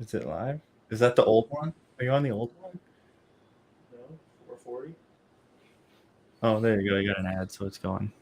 Is it live? Is that the old one? Are you on the old one? No, 440. Oh, there you go. You got an ad, so it's going.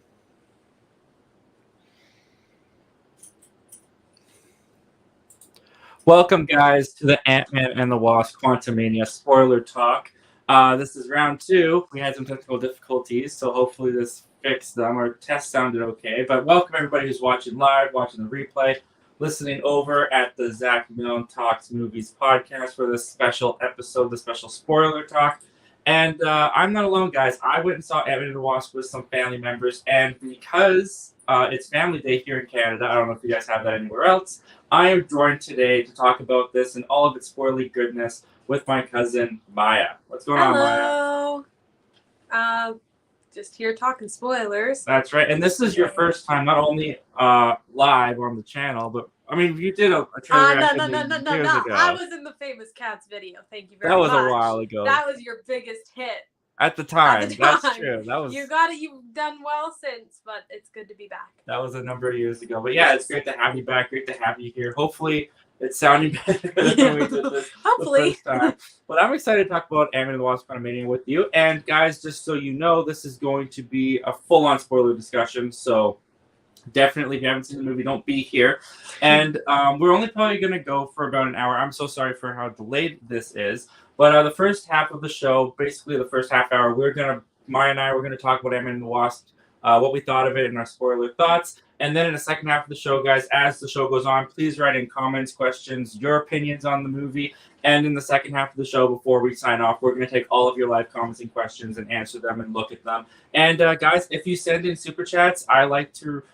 Welcome, guys, to the Ant-Man and the Wasp Quantumania spoiler talk. This is round 2. We had some technical difficulties, so hopefully this fixed them. Our test sounded okay. But welcome, everybody who's watching live, watching the replay, listening over at the Zach Milne Talks Movies podcast for this special episode, the special spoiler talk. And I'm not alone, guys. I went and saw Ant-Man and the Wasp with some family members, and because it's Family Day here in Canada, I don't know if you guys have that anywhere else, I am joined today to talk about this and all of its spoilerly goodness with my cousin Maya. What's going on, Maya? Hello. Just here talking spoilers. That's right. And this is your first time, not only live on the channel, but I mean, you did a trailer No. ago. I was in the Famous Cats video. Thank you very That much. was a while ago. That was your biggest hit. At the time. That's time. true. That was. You got it. You've done well since, but it's good to be back. That was a number of years ago. But yeah, it's great to have you back. Great to have you here. Hopefully, it's sounding better than we did this Hopefully. the first time. But I'm excited to talk about Ant-Man and the Wasp Quantumania with you. And guys, just so you know, this is going to be a full-on spoiler discussion. So definitely, if you haven't seen the movie, don't be here. And we're only probably going to go for about an hour. I'm so sorry for how delayed this is. But the first half of the show, basically the first half hour, Maya and I, we're going to talk about Ant-Man and the Wasp, what we thought of it and our spoiler thoughts. And then in the second half of the show, guys, as the show goes on, please write in comments, questions, your opinions on the movie. And in the second half of the show, before we sign off, we're going to take all of your live comments and questions and answer them and look at them. And guys, if you send in super chats, I like to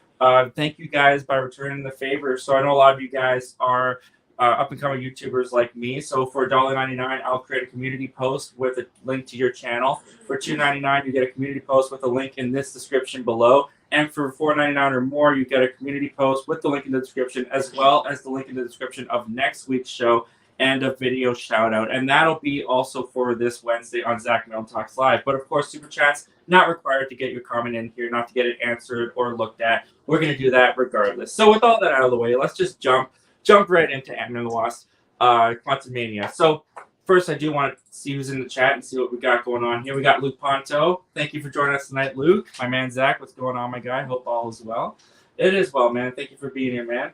thank you guys by returning the favor. So I know a lot of you guys are up-and-coming YouTubers like me. So for $1.99, I'll create a community post with a link to your channel. For $2.99, you get a community post with a link in this description below. And for $4.99 or more, you get a community post with the link in the description, as well as the link in the description of next week's show and a video shout-out. And that'll be also for this Wednesday on Zach Milne Talks Live. But of course, Super Chat's not required to get your comment in here, not to get it answered or looked at. We're going to do that regardless. So with all that out of the way, let's just jump right into Ant-Man and the Wasp Quantumania. So first, I do want to see who's in the chat and see what we got going on here. We got Luke Ponto. Thank you for joining us tonight, Luke. My man, Zach, what's going on, my guy? Hope all is well. It is well, man. Thank you for being here, man.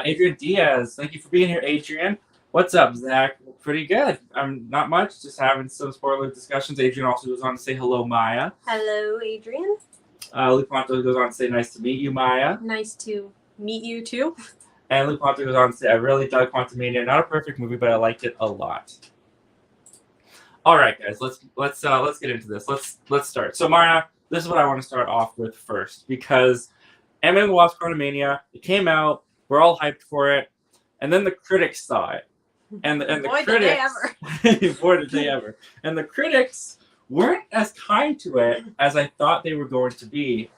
Adrian Diaz, thank you for being here, Adrian. What's up, Zach? Pretty good. Not much, just having some spoiler discussions. Adrian also goes on to say hello, Maya. Hello, Adrian. Luke Ponto goes on to say nice to meet you, Maya. Nice to meet you, too. And Luke Ponto goes on to say, I really dug Quantumania. Not a perfect movie, but I liked it a lot. All right, guys, let's get into this. Let's start. So, Maya, this is what I want to start off with first, because Ant-Man and the Wasp Quantumania, it came out, we're all hyped for it, and then the critics saw it, and the Boy, critics, did they ever. boy, did they ever, and the critics weren't as kind to it as I thought they were going to be.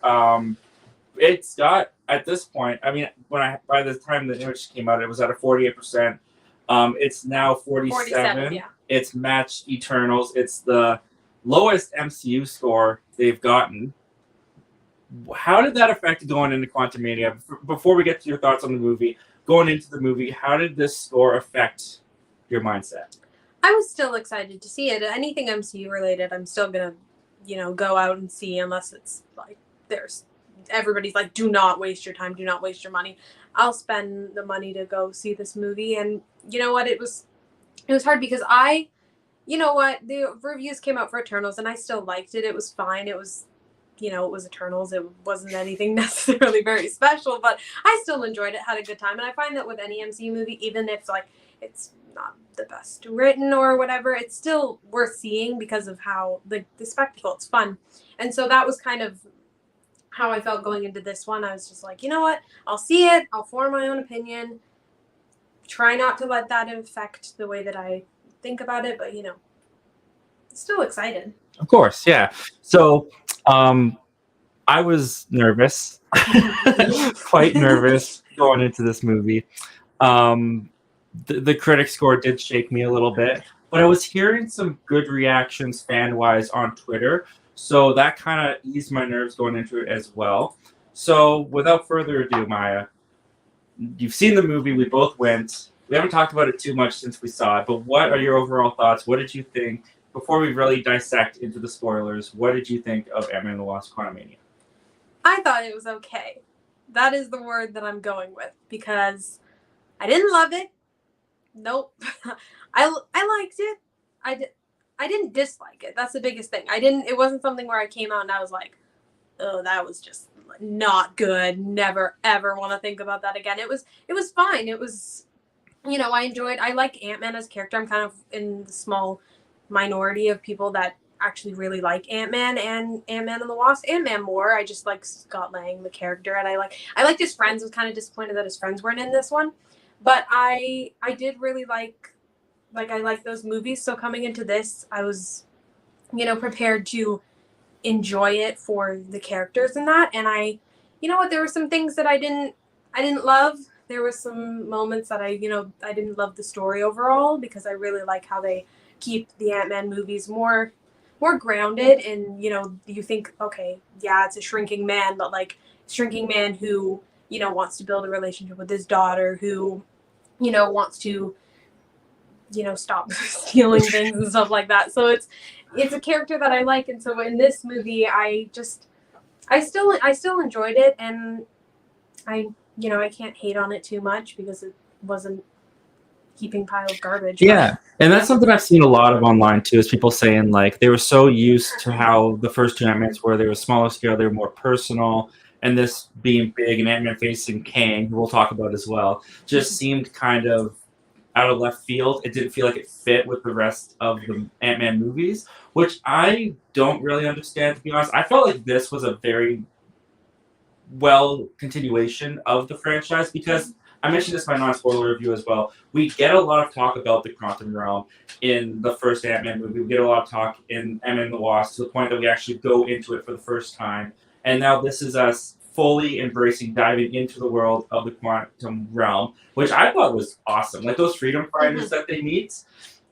It's got, at this point, I mean, by the time the image came out, it was at a 48%. It's now 47. Yeah. It's matched Eternals. It's the lowest MCU score they've gotten. How did that affect going into Quantumania? Before we get to your thoughts on the movie, going into the movie, how did this score affect your mindset? I was still excited to see it. Anything MCU related, I'm still gonna, go out and see, unless it's like everybody's like, do not waste your time, do not waste your money. I'll spend the money to go see this movie. And you know what? It was hard because the reviews came out for Eternals and I still liked it. It was fine. It was, it was Eternals. It wasn't anything necessarily very special, but I still enjoyed it, had a good time. And I find that with any MCU movie, even if it's not the best written or whatever, it's still worth seeing because of how the spectacle, it's fun. And so that was kind of how I felt going into this one. I was just like, you know what? I'll see it. I'll form my own opinion. Try not to let that affect the way that I think about it, but still excited. Of course, yeah. So, I was nervous, quite nervous going into this movie. The critic score did shake me a little bit, but I was hearing some good reactions fan-wise on Twitter. So that kind of eased my nerves going into it as well. So without further ado, Maya, you've seen the movie. We both went. we haven't talked about it too much since we saw it, but what are your overall thoughts? What did you think, before we really dissect into the spoilers, what did you think of Ant-Man and the Wasp Quantumania? I thought it was okay. That is the word that I'm going with, because I didn't love it. Nope. I liked it. I didn't dislike it. That's the biggest thing. It wasn't something where I came out and I was like, oh, that was just not good. Never ever want to think about that again. It was fine. It was, I like Ant-Man as a character. I'm kind of in the small minority of people that actually really like Ant-Man and Ant-Man and the Wasp. Ant-Man more. I just like Scott Lang, the character, and I liked his friends. I was kind of disappointed that his friends weren't in this one. But I did really like I like those movies. So coming into this, I was, prepared to enjoy it for the characters and that. And there were some things that I didn't love. There were some moments that I didn't love the story overall, because I really like how they keep the Ant-Man movies more grounded. And, you think, okay, yeah, it's a shrinking man, but like shrinking man who, wants to build a relationship with his daughter, who, wants to, stop stealing things and stuff like that. So it's a character that I like. And so in this movie, I still enjoyed it. And I can't hate on it too much, because it wasn't heaping pile of garbage. Yeah, and that's something I've seen a lot of online too, is people saying like they were so used to how the first two Ant-Mans were. They were smaller scale, they were more personal, and this being big and Ant-Man facing Kang, who we'll talk about as well, just seemed kind of out of left field. It didn't feel like it fit with the rest of the Ant-Man movies, which I don't really understand, to be honest. I felt like this was a very well continuation of the franchise, because I mentioned this in my non-spoiler review as well. We get a lot of talk about the quantum realm in the first Ant-Man movie. We get a lot of talk in Ant-Man and the Wasp, to the point that we actually go into it for the first time. And now this is us fully embracing, diving into the world of the quantum realm, which I thought was awesome. Like those freedom fighters that they meet,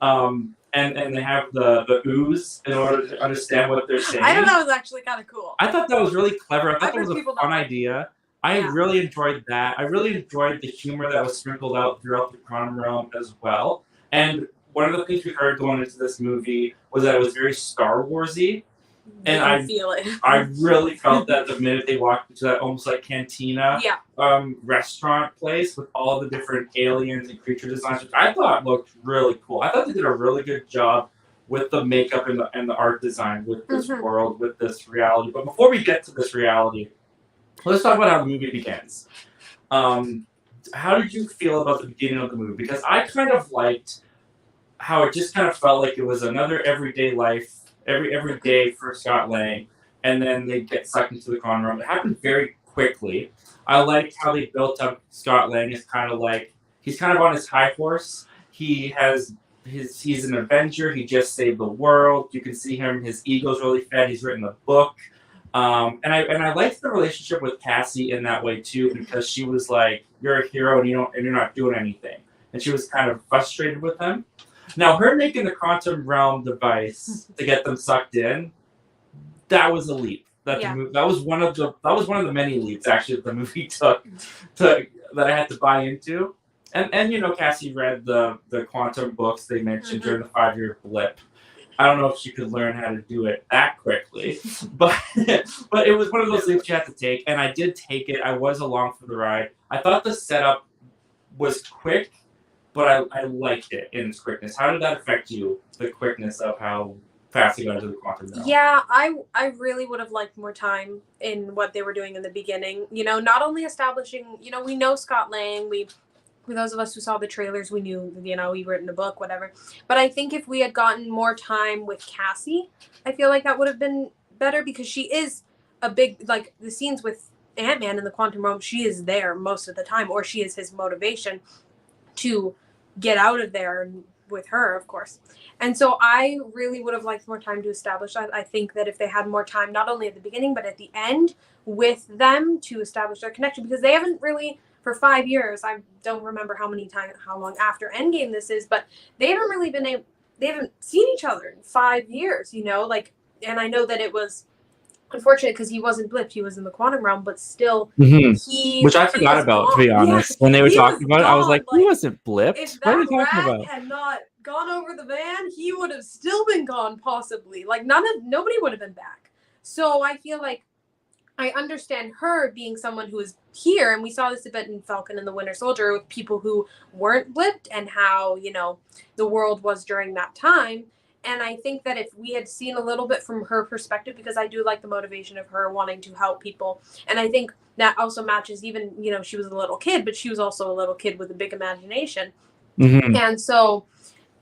and they have the ooze in order to understand what they're saying. I thought that was actually kind of cool. I thought that was really clever. I thought that was a fun idea. I really enjoyed that. I really enjoyed the humor that was sprinkled out throughout the quantum realm as well. And one of the things we heard going into this movie was that it was very Star Wars-y. And I feel it. I really felt that the minute they walked into that almost like cantina restaurant place with all the different aliens and creature designs, which I thought looked really cool. I thought they did a really good job with the makeup and the art design with this world, with this reality. But before we get to this reality, let's talk about how the movie begins. How did you feel about the beginning of the movie? Because I kind of liked how it just kind of felt like it was another everyday life, every day for Scott Lang, and then they get sucked into the quantum realm. It happened very quickly. I liked how they built up Scott Lang as kind of like, he's kind of on his high horse. He's an Avenger. He just saved the world. You can see him. His ego's really fed. He's written a book. And I liked the relationship with Cassie in that way too, because she was like, "You're a hero, and you're not doing anything," and she was kind of frustrated with him. Now, her making the quantum realm device to get them sucked in, that was a leap. That was one of the many leaps actually that the movie took that I had to buy into. And Cassie read the quantum books they mentioned during the 5-year blip. I don't know if she could learn how to do it that quickly, but it was one of those leaps you had to take, and I did take it. I was along for the ride. I thought the setup was quick, but I liked it in its quickness. How did that affect you, the quickness of how fast you got into the quantum realm? Yeah, I really would have liked more time in what they were doing in the beginning. Not only establishing, we know Scott Lang, for those of us who saw the trailers, we knew, he written a book, whatever. But I think if we had gotten more time with Cassie, I feel like that would have been better, because she is a big, like, the scenes with Ant-Man in the quantum realm, she is there most of the time, or she is his motivation to get out of there, with her, of course. And so I really would have liked more time to establish that. I think that if they had more time, not only at the beginning, but at the end with them to establish their connection, because they haven't really, for 5 years, I don't remember how long after Endgame this is, but they haven't really they haven't seen each other in 5 years, and I know that it was unfortunate because he wasn't blipped. He was in the quantum realm, but still, Mhm. he Which I he forgot was about, to be gone. Yeah, honest. When they were he was talking about it, I was like, gone. he wasn't blipped. If What are that you talking rat about? had not gone over the van, he would have still been gone, possibly. Like nobody would have been back. So I feel like I understand her being someone who is here, and we saw this a bit in Falcon and the Winter Soldier with people who weren't blipped and how, the world was during that time. And I think that if we had seen a little bit from her perspective, because I do like the motivation of her wanting to help people. And I think that also matches even, she was a little kid, but she was also a little kid with a big imagination. Mhm. And so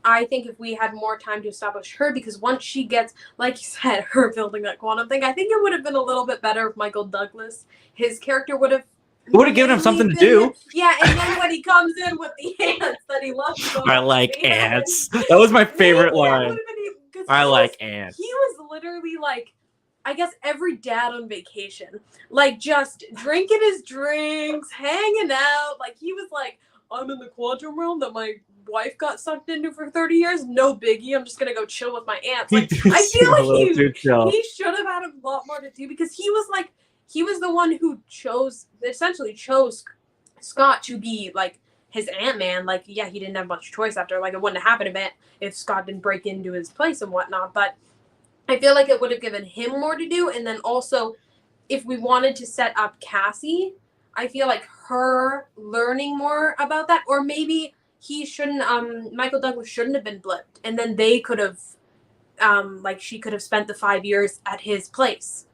I think if we had more time to establish her, because once she gets, like you said, her building that quantum thing, I think it would have been a little bit better if Michael Douglas, his character would have. It would have given him something to do. Yeah, and then when he comes in with the ants that he loves so I much, like the ants. That was my favorite maybe that line. would have been because I like ants. he was literally like, I guess every dad on vacation, like just drinking his drinks, hanging out. Like he was like, I'm in the quantum realm that my wife got sucked into for 30 years. No biggie. I'm just gonna go chill with my aunts. Like I feel like he should have had a lot more to do because he was the one who essentially chose Scott to be like his Ant-Man. Like, yeah, he didn't have much choice after. Like, it wouldn't have happened if Scott didn't break into his place and whatnot. But I feel like it would have given him more to do. And then also, if we wanted to set up Cassie, I feel like her learning more about that, or maybe he shouldn't. Michael Douglas shouldn't have been blipped, and then they could have, she could have spent the 5 years at his place,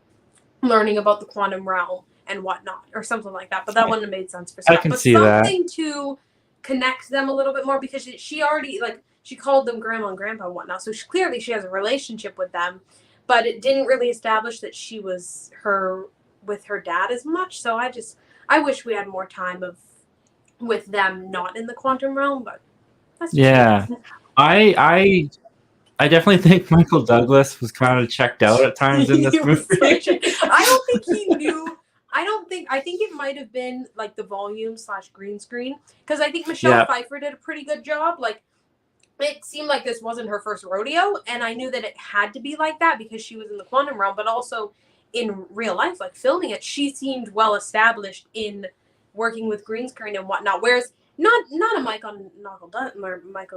learning about the quantum realm and whatnot, or something like that. But that wouldn't have made sense for Scott. I can but see that. Something to connect them a little bit more because she already she called them grandma and grandpa and whatnot. So clearly she has a relationship with them, but it didn't really establish that she was with her dad as much. So I wish we had more time with them not in the quantum realm, but that's yeah. I definitely think Michael Douglas was kind of checked out at times in this movie. I don't think he knew. I think it might have been like the volume / green screen because I think Michelle Pfeiffer did a pretty good job. Like it seemed like this wasn't her first rodeo, and I knew that it had to be like that because she was in the quantum realm, but also in real life, like filming it, she seemed well established in working with green screen and whatnot. Whereas not a Michael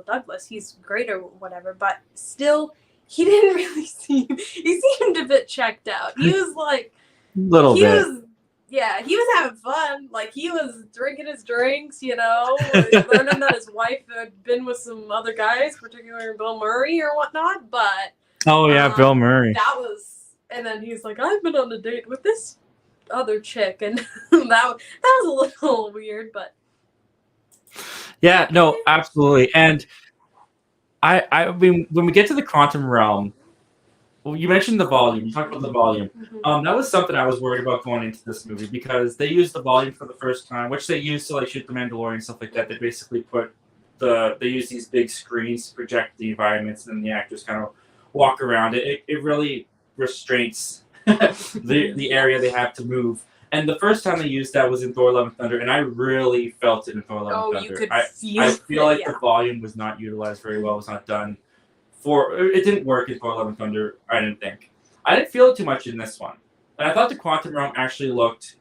Douglas, he's great or whatever, but still, he didn't really seem. He seemed a bit checked out. He was like, he was having fun. Like he was drinking his drinks, learning that his wife had been with some other guys, particularly Bill Murray or whatnot. But Bill Murray. That was. And then he's like, I've been on a date with this other chick, and that was a little weird, but yeah, no, absolutely. And I mean, when we get to the quantum realm, well, you mentioned the volume. You talked about the volume. Mm-hmm. That was something I was worried about going into this movie because they used the volume for the first time, which they used to shoot the Mandalorian and stuff like that. They basically they use these big screens to project the environments, and then the actors kind of walk around it. It really restraints the area they have to move. And the first time they used that was in Thor: Love and Thunder, and I really felt it in Thor: Love and Thunder. You could I feel like the volume was not utilized very well. It was not done it didn't work in Thor: Love and Thunder, I didn't think. I didn't feel it too much in this one. And I thought the quantum realm actually looked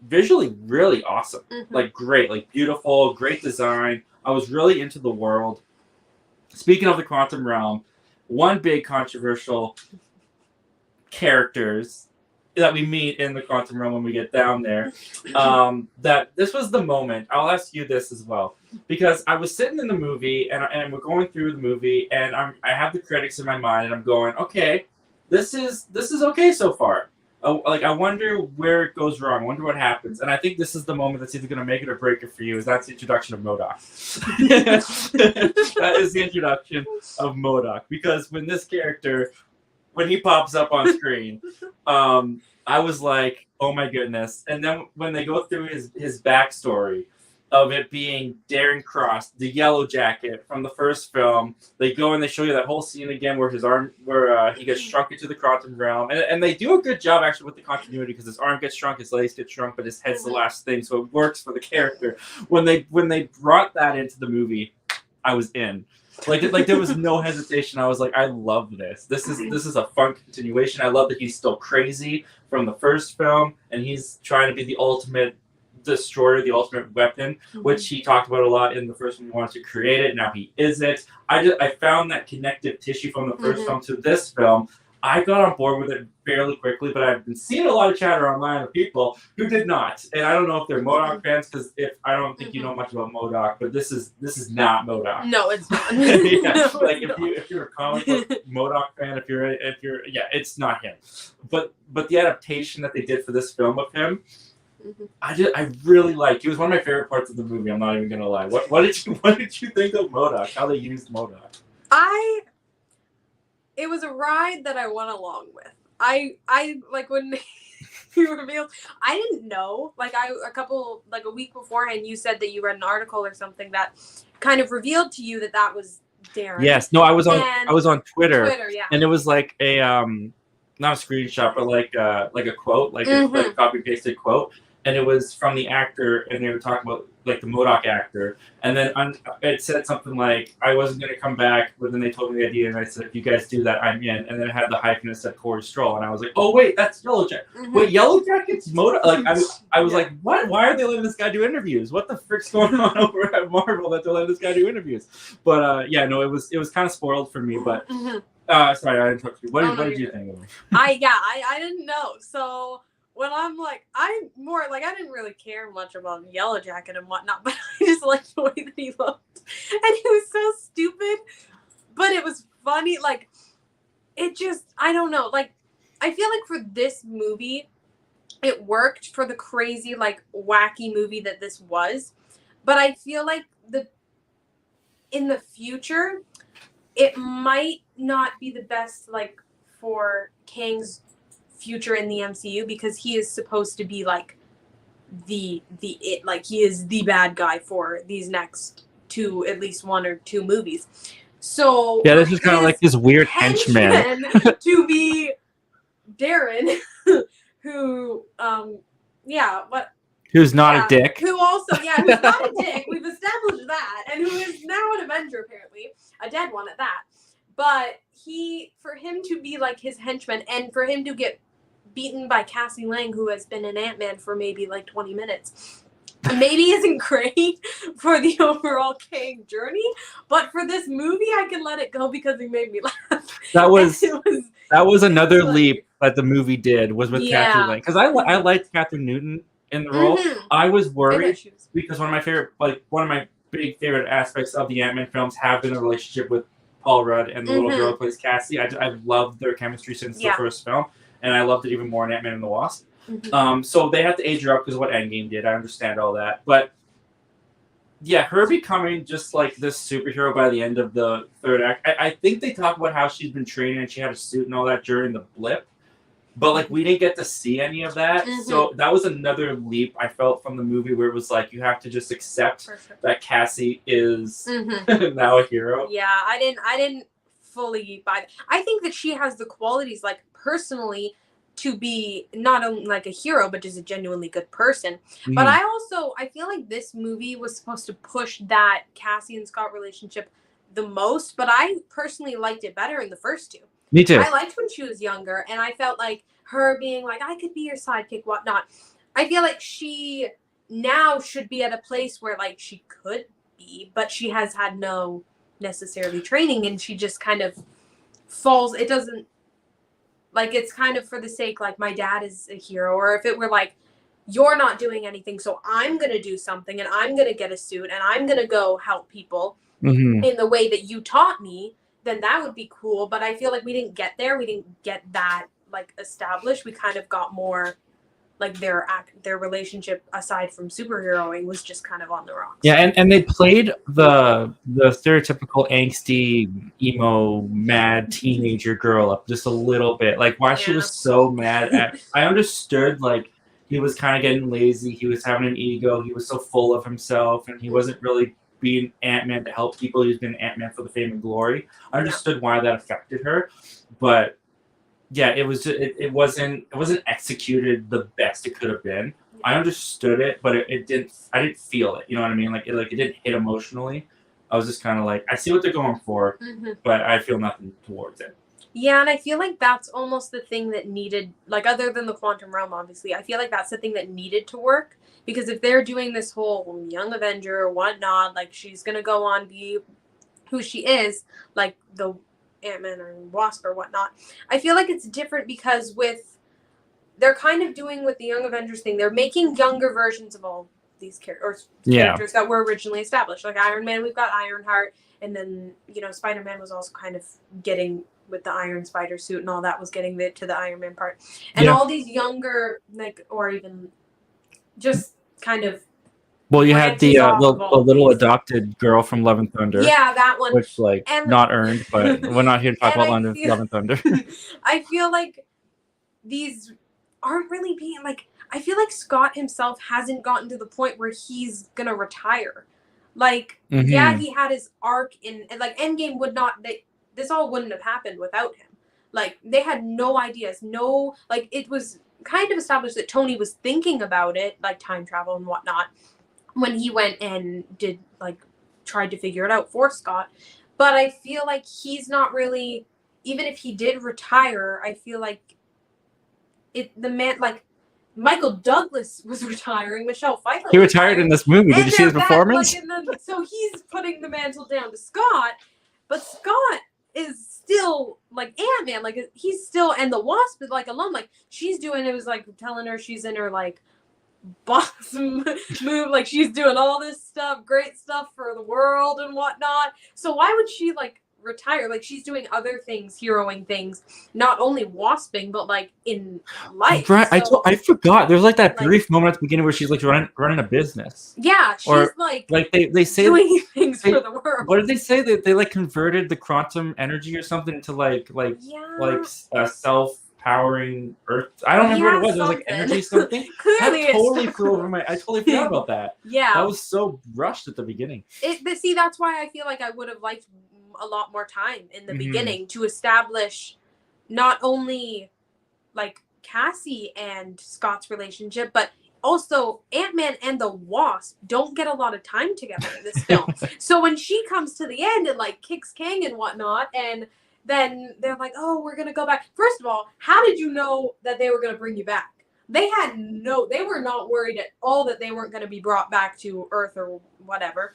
visually really awesome. Mm-hmm. Like great, like beautiful, great design. I was really into the world. Speaking of the quantum realm, one big controversial characters that we meet in the quantum realm when we get down there, that this was the moment. I'll ask you this as well, because I was sitting in the movie and we're going through the movie and I have the critics in my mind and I'm going, okay, this is okay so far. Like I wonder where it goes wrong. I wonder what happens. And I think this is the moment that's either going to make it or break it for you. That's the introduction of MODOK. That is the introduction of MODOK, because when this character, when he pops up on screen, I was like, oh my goodness. And then when they go through his backstory of it being Darren Cross, the Yellow Jacket from the first film, they go and they show you that whole scene again where his arm, where he gets shrunk into the quantum realm. And they do a good job actually with the continuity, because his arm gets shrunk, his legs get shrunk, but his head's the last thing. So it works for the character. When they brought that into the movie, I was in. Like there was no hesitation. I was like, I love this. This is a fun continuation. I love that he's still crazy from the first film, and he's trying to be the ultimate destroyer, the ultimate weapon, which he talked about a lot in the first one. He wanted to create it. Now he is it. I found that connective tissue from the first film to this film. I got on board with it fairly quickly, but I've been seeing a lot of chatter online of people who did not. And I don't know if they're MODOK fans, because if I don't think you know much about MODOK, but this is not MODOK. No, it's not. Yeah, No, like it's if you're a comic book MODOK fan, if you're yeah, it's not him. But the adaptation that they did for this film of him, I really liked. He was one of my favorite parts of the movie. I'm not even gonna lie. What did you think of MODOK? How they used MODOK? It was a ride that I went along with. I like when he revealed. I didn't know. Like a week beforehand, you said that you read an article or something that kind of revealed to you that was Darren. Yes. No, I was on Twitter. Yeah. And it was like a not a screenshot, but like a quote, like a copy pasted quote, and it was from the actor, and they were talking about like the MODOK actor, and then it said something like, I wasn't going to come back, but then they told me the idea, and I said, if you guys do that, I'm in. And then it had the hyphen that said Corey Stroll, and I was like, oh wait, that's Yellow Jacket. Wait, Yellow Jacket's MODOK? Like I was like, what? Why are they letting this guy do interviews? What the frick's going on over at Marvel that they're letting this guy do interviews? But yeah, no, it was kind of spoiled for me. But sorry, I interrupted you. What did you think of it? I didn't know. So when I'm like, I didn't really care much about Yellow Jacket and whatnot, but I just liked the way that he looked. And he was so stupid, but it was funny. Like, it just, I don't know. Like, I feel like for this movie, it worked for the crazy, like, wacky movie that this was. But I feel like in the future, it might not be the best, like, for Kang's future in the MCU, because he is supposed to be like he is the bad guy for these next at least one or two movies. So yeah, this is kind of like this weird henchman to be Darren, who who's not a dick, who's not a dick. We've established that, and who is now an Avenger, apparently a dead one at that. But for him to be like his henchman, and for him to get beaten by Cassie Lang, who has been an Ant-Man for maybe like 20 minutes, maybe isn't great for the overall Kang journey. But for this movie, I can let it go because he made me laugh. That was another leap that the movie did, was with Catherine Lang, because I liked Catherine Newton in the role. I was worried because one of my big favorite aspects of the Ant-Man films have been a relationship with Paul Rudd and the little girl who plays Cassie. I've loved their chemistry since the first film, and I loved it even more in Ant-Man and the Wasp. So they have to age her up because of what Endgame did. I understand all that. But yeah, her becoming just like this superhero by the end of the third act. I think they talk about how she's been training and she had a suit and all that during the blip. But like we didn't get to see any of that. So that was another leap I felt from the movie, where it was like you have to just accept that Cassie is now a hero. Yeah, I didn't fully buy that. I think that she has the qualities, like, personally, to be not only like a hero, but just a genuinely good person. But I feel like this movie was supposed to push that Cassie and Scott relationship the most, but I personally liked it better in the first two. Me too. I liked when she was younger, and I felt like her being like, I could be your sidekick, whatnot. I feel like she now should be at a place where, like, she could be, but she has had no necessarily training, and she just kind of falls. It doesn't, like, it's kind of for the sake, like, my dad is a hero, or if it were like, you're not doing anything, so I'm going to do something, and I'm going to get a suit, and I'm going to go help people in the way that you taught me, then that would be cool. But I feel like we didn't get there. We didn't get that, like, established. We kind of got more, like, their relationship, aside from superheroing, was just kind of on the rocks. Yeah, and they played the stereotypical angsty, emo, mad teenager girl up just a little bit. Like, why she was so mad at... I understood, like, he was kind of getting lazy. He was having an ego. He was so full of himself, and he wasn't really being Ant-Man to help people. He's been Ant-Man for the fame and glory. I understood why that affected her, but yeah, it was just, it wasn't executed the best it could have been. I understood it, but it didn't. I didn't feel it. You know what I mean? Like it didn't hit emotionally. I was just kind of like, I see what they're going for, but I feel nothing towards it. Yeah, and I feel like that's almost the thing that needed, like, other than the quantum realm, obviously, I feel like that's the thing that needed to work, because if they're doing this whole young Avenger or whatnot, like, she's gonna go on, be who she is, like the Ant-Man or Wasp or whatnot, I feel like it's different because they're kind of doing with the Young Avengers thing, they're making younger versions of all these characters that were originally established. Like Iron Man, we've got Ironheart, and then, Spider-Man was also kind of getting with the Iron Spider suit and all that, was getting to the Iron Man part. And all these younger, like, or even just kind of. Well, you had the little adopted girl from Love and Thunder. Yeah, that one. Which, not earned, but we're not here to talk about Love and Thunder. I feel like these aren't really being, like, I feel like Scott himself hasn't gotten to the point where he's gonna retire. Like, yeah, he had his arc like, Endgame this all wouldn't have happened without him. Like, they had no ideas, like, it was kind of established that Tony was thinking about it, like time travel and whatnot, when he went and did, like, tried to figure it out for Scott. But I feel like he's not really, even if he did retire, I feel like Michael Douglas was retiring. Michelle Pfeiffer. He retired in this movie. Did you see his performance? So he's putting the mantle down to Scott, but Scott is still like Ant-Man. Like, he's still, and the Wasp is like alone. Like, she's doing, it was like telling her she's in her like boss move, like she's doing all this stuff, great stuff for the world and whatnot. So why would she like retire? Like, she's doing other things, heroing things, not only wasping, but like in life. Right. So, I forgot. There's like that brief moment at the beginning where she's like running a business. Yeah, she's like they say doing things for the world. What did they say? That they like converted the quantum energy or something into self-powering Earth. I don't remember what it was. It was like energy something. Clearly, that totally flew over my. I totally forgot about that. Yeah, that was so rushed at the beginning. See, that's why I feel like I would have liked a lot more time in the beginning to establish not only like Cassie and Scott's relationship, but also Ant-Man and the Wasp don't get a lot of time together in this film. So when she comes to the end and like kicks Kang and whatnot, and then they're like, oh, we're gonna go back. First of all, how did you know that they were gonna bring you back? They were not worried at all that they weren't gonna be brought back to Earth or whatever.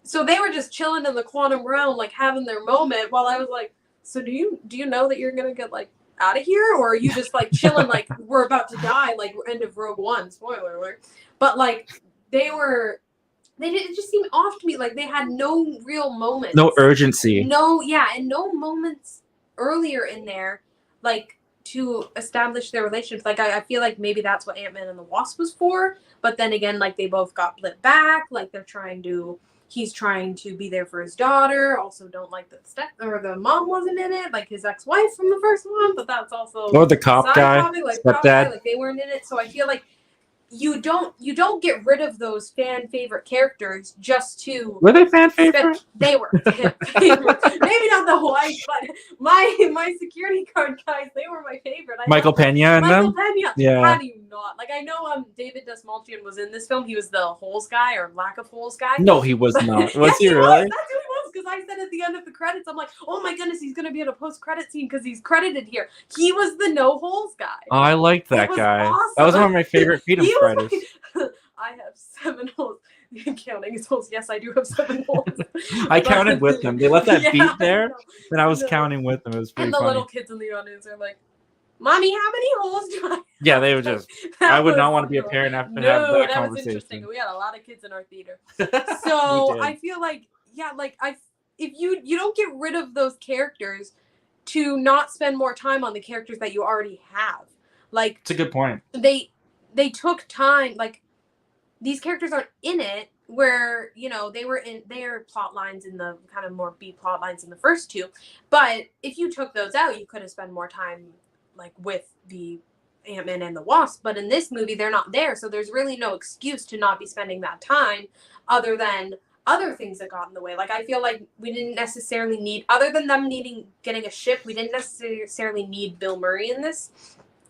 So they were just chilling in the quantum realm, like having their moment, while I was like, so do you know that you're gonna get like out of here, or are you just like chilling like we're about to die, like end of Rogue One, spoiler alert. But like it just seemed off to me, like they had no real moments. No urgency. And no moments earlier in there, like to establish their relationship. Like I feel like maybe that's what Ant-Man and the Wasp was for, but then again, like they both got blipped back, like he's trying to be there for his daughter. Also, don't like that the mom wasn't in it, like his ex-wife from the first one. But that's also the cop guy, stepdad. Like they weren't in it, so I feel like you don't get rid of those fan favorite characters just to. Were they fan favorite? They were fan favorite. Maybe not the wife, but my security guard guys, they were my favorite. Michael Pena and them. Pena. Yeah. How do you not? Like, I know David Desmalchian was in this film. He was the holes guy or lack of holes guy. No, he was not. Was he really? That's who he was, because I said at the end of the credits, I'm like, oh my goodness, he's going to be in a post-credit scene because he's credited here. He was the no holes guy. Oh, I liked that guy. Awesome. That was one of my favorite Freedom Fighters. Like, I have 7 holes. Counting his holes. Yes, I do have 7 holes. I counted with them. They left that beat there, and I was counting with them. It was pretty funny. funny. Little kids in the audience are like, Mommy, how many holes do I have? Yeah, they were just. I would not want to be a parent after have that conversation. Was interesting. We had a lot of kids in our theater, so I feel like if you don't get rid of those characters to not spend more time on the characters that you already have. Like, it's a good point. They took time. Like, these characters aren't in it where, they were in their plot lines in the kind of more B plot lines in the first two. But if you took those out, you could have spent more time like with the Ant-Man and the Wasp. But in this movie, they're not there. So there's really no excuse to not be spending that time other than other things that got in the way. Like, I feel like we didn't necessarily need, other than them getting a ship, we didn't necessarily need Bill Murray in this.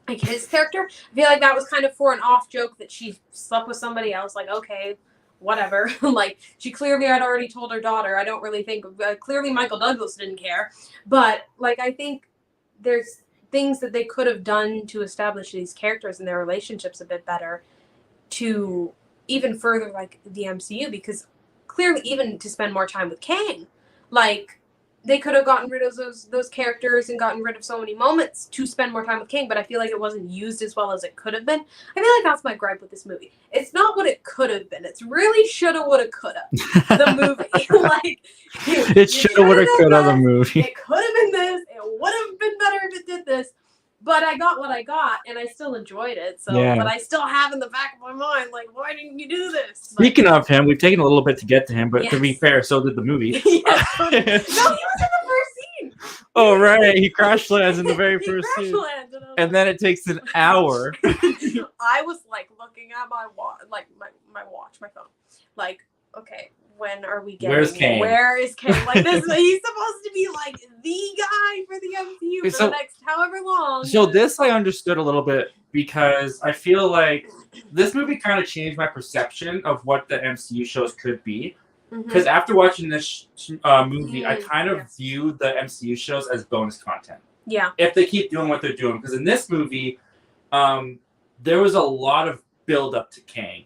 Like, his character, I feel like that was kind of for an off joke that she slept with somebody else. Like, okay, whatever. Like, she clearly had already told her daughter. I don't really think clearly Michael Douglas didn't care, but like I think there's things that they could have done to establish these characters and their relationships a bit better to even further like the MCU, because clearly even to spend more time with Kang, like they could have gotten rid of those characters and gotten rid of so many moments to spend more time with Kang, but I feel like it wasn't used as well as it could have been. I feel like that's my gripe with this movie. It's not what it could have been. It's really shoulda, woulda, coulda. The movie, like It shoulda, woulda, coulda. The movie. It could have been this. It would have been better if it did this. But I got what I got, and I still enjoyed it. So, Yeah. but I still have in the back of my mind, like, why didn't you do this? Speaking of him, we've taken a little bit to get to him, but to be Yes. fair, so did the movie. Yes. No, he was in the first scene. Oh, right. He crash lands in the very He first crash scene. lands, and I was And then it takes an hour. I was like looking at my watch, like my watch, my phone. Like, okay, when are we getting? Where's Kang? Where is Kang? Like this, he's supposed to be like the guy for the MCU for So- the next however long. So this I understood a little bit because I feel like this movie kind of changed my perception of what the MCU shows could be. Mhm. Because after watching this movie, I kind of Yes. view the MCU shows as bonus content. Yeah. If they keep doing what they're doing. Because in this movie, there was a lot of build up to Kang.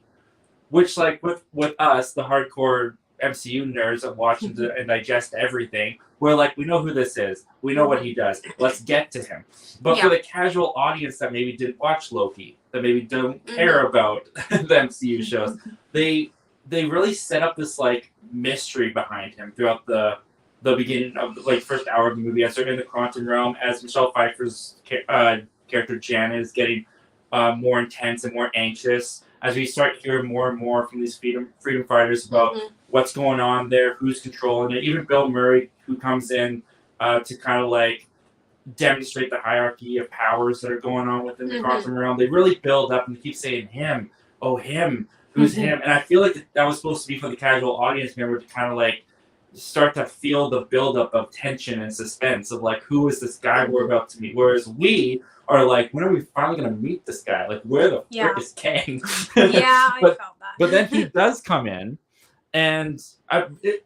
Which, like, with us, the hardcore MCU nerds that watch and digest everything, we're like, we know who this is. We know what he does. Let's get to him. But for the casual audience that maybe didn't watch Loki, that maybe don't care about the MCU shows, they really set up this, like, mystery behind him throughout the beginning of the, like, first hour of the movie. As they're in the quantum realm, as Michelle Pfeiffer's character Janet is getting more intense and more anxious, as we start hearing more and more from these freedom fighters about what's going on there, who's controlling it. Even Bill Murray, who comes in to kind of like demonstrate the hierarchy of powers that are going on within the quantum realm. They really build up and keep saying him, oh him, who's him. And I feel like that was supposed to be for the casual audience member to kind of like start to feel the buildup of tension and suspense of like, who is this guy we're about to meet? Whereas we are like, when are we finally going to meet this guy? Like, where the frick is Kang? Yeah, I felt that. But then he does come in, and it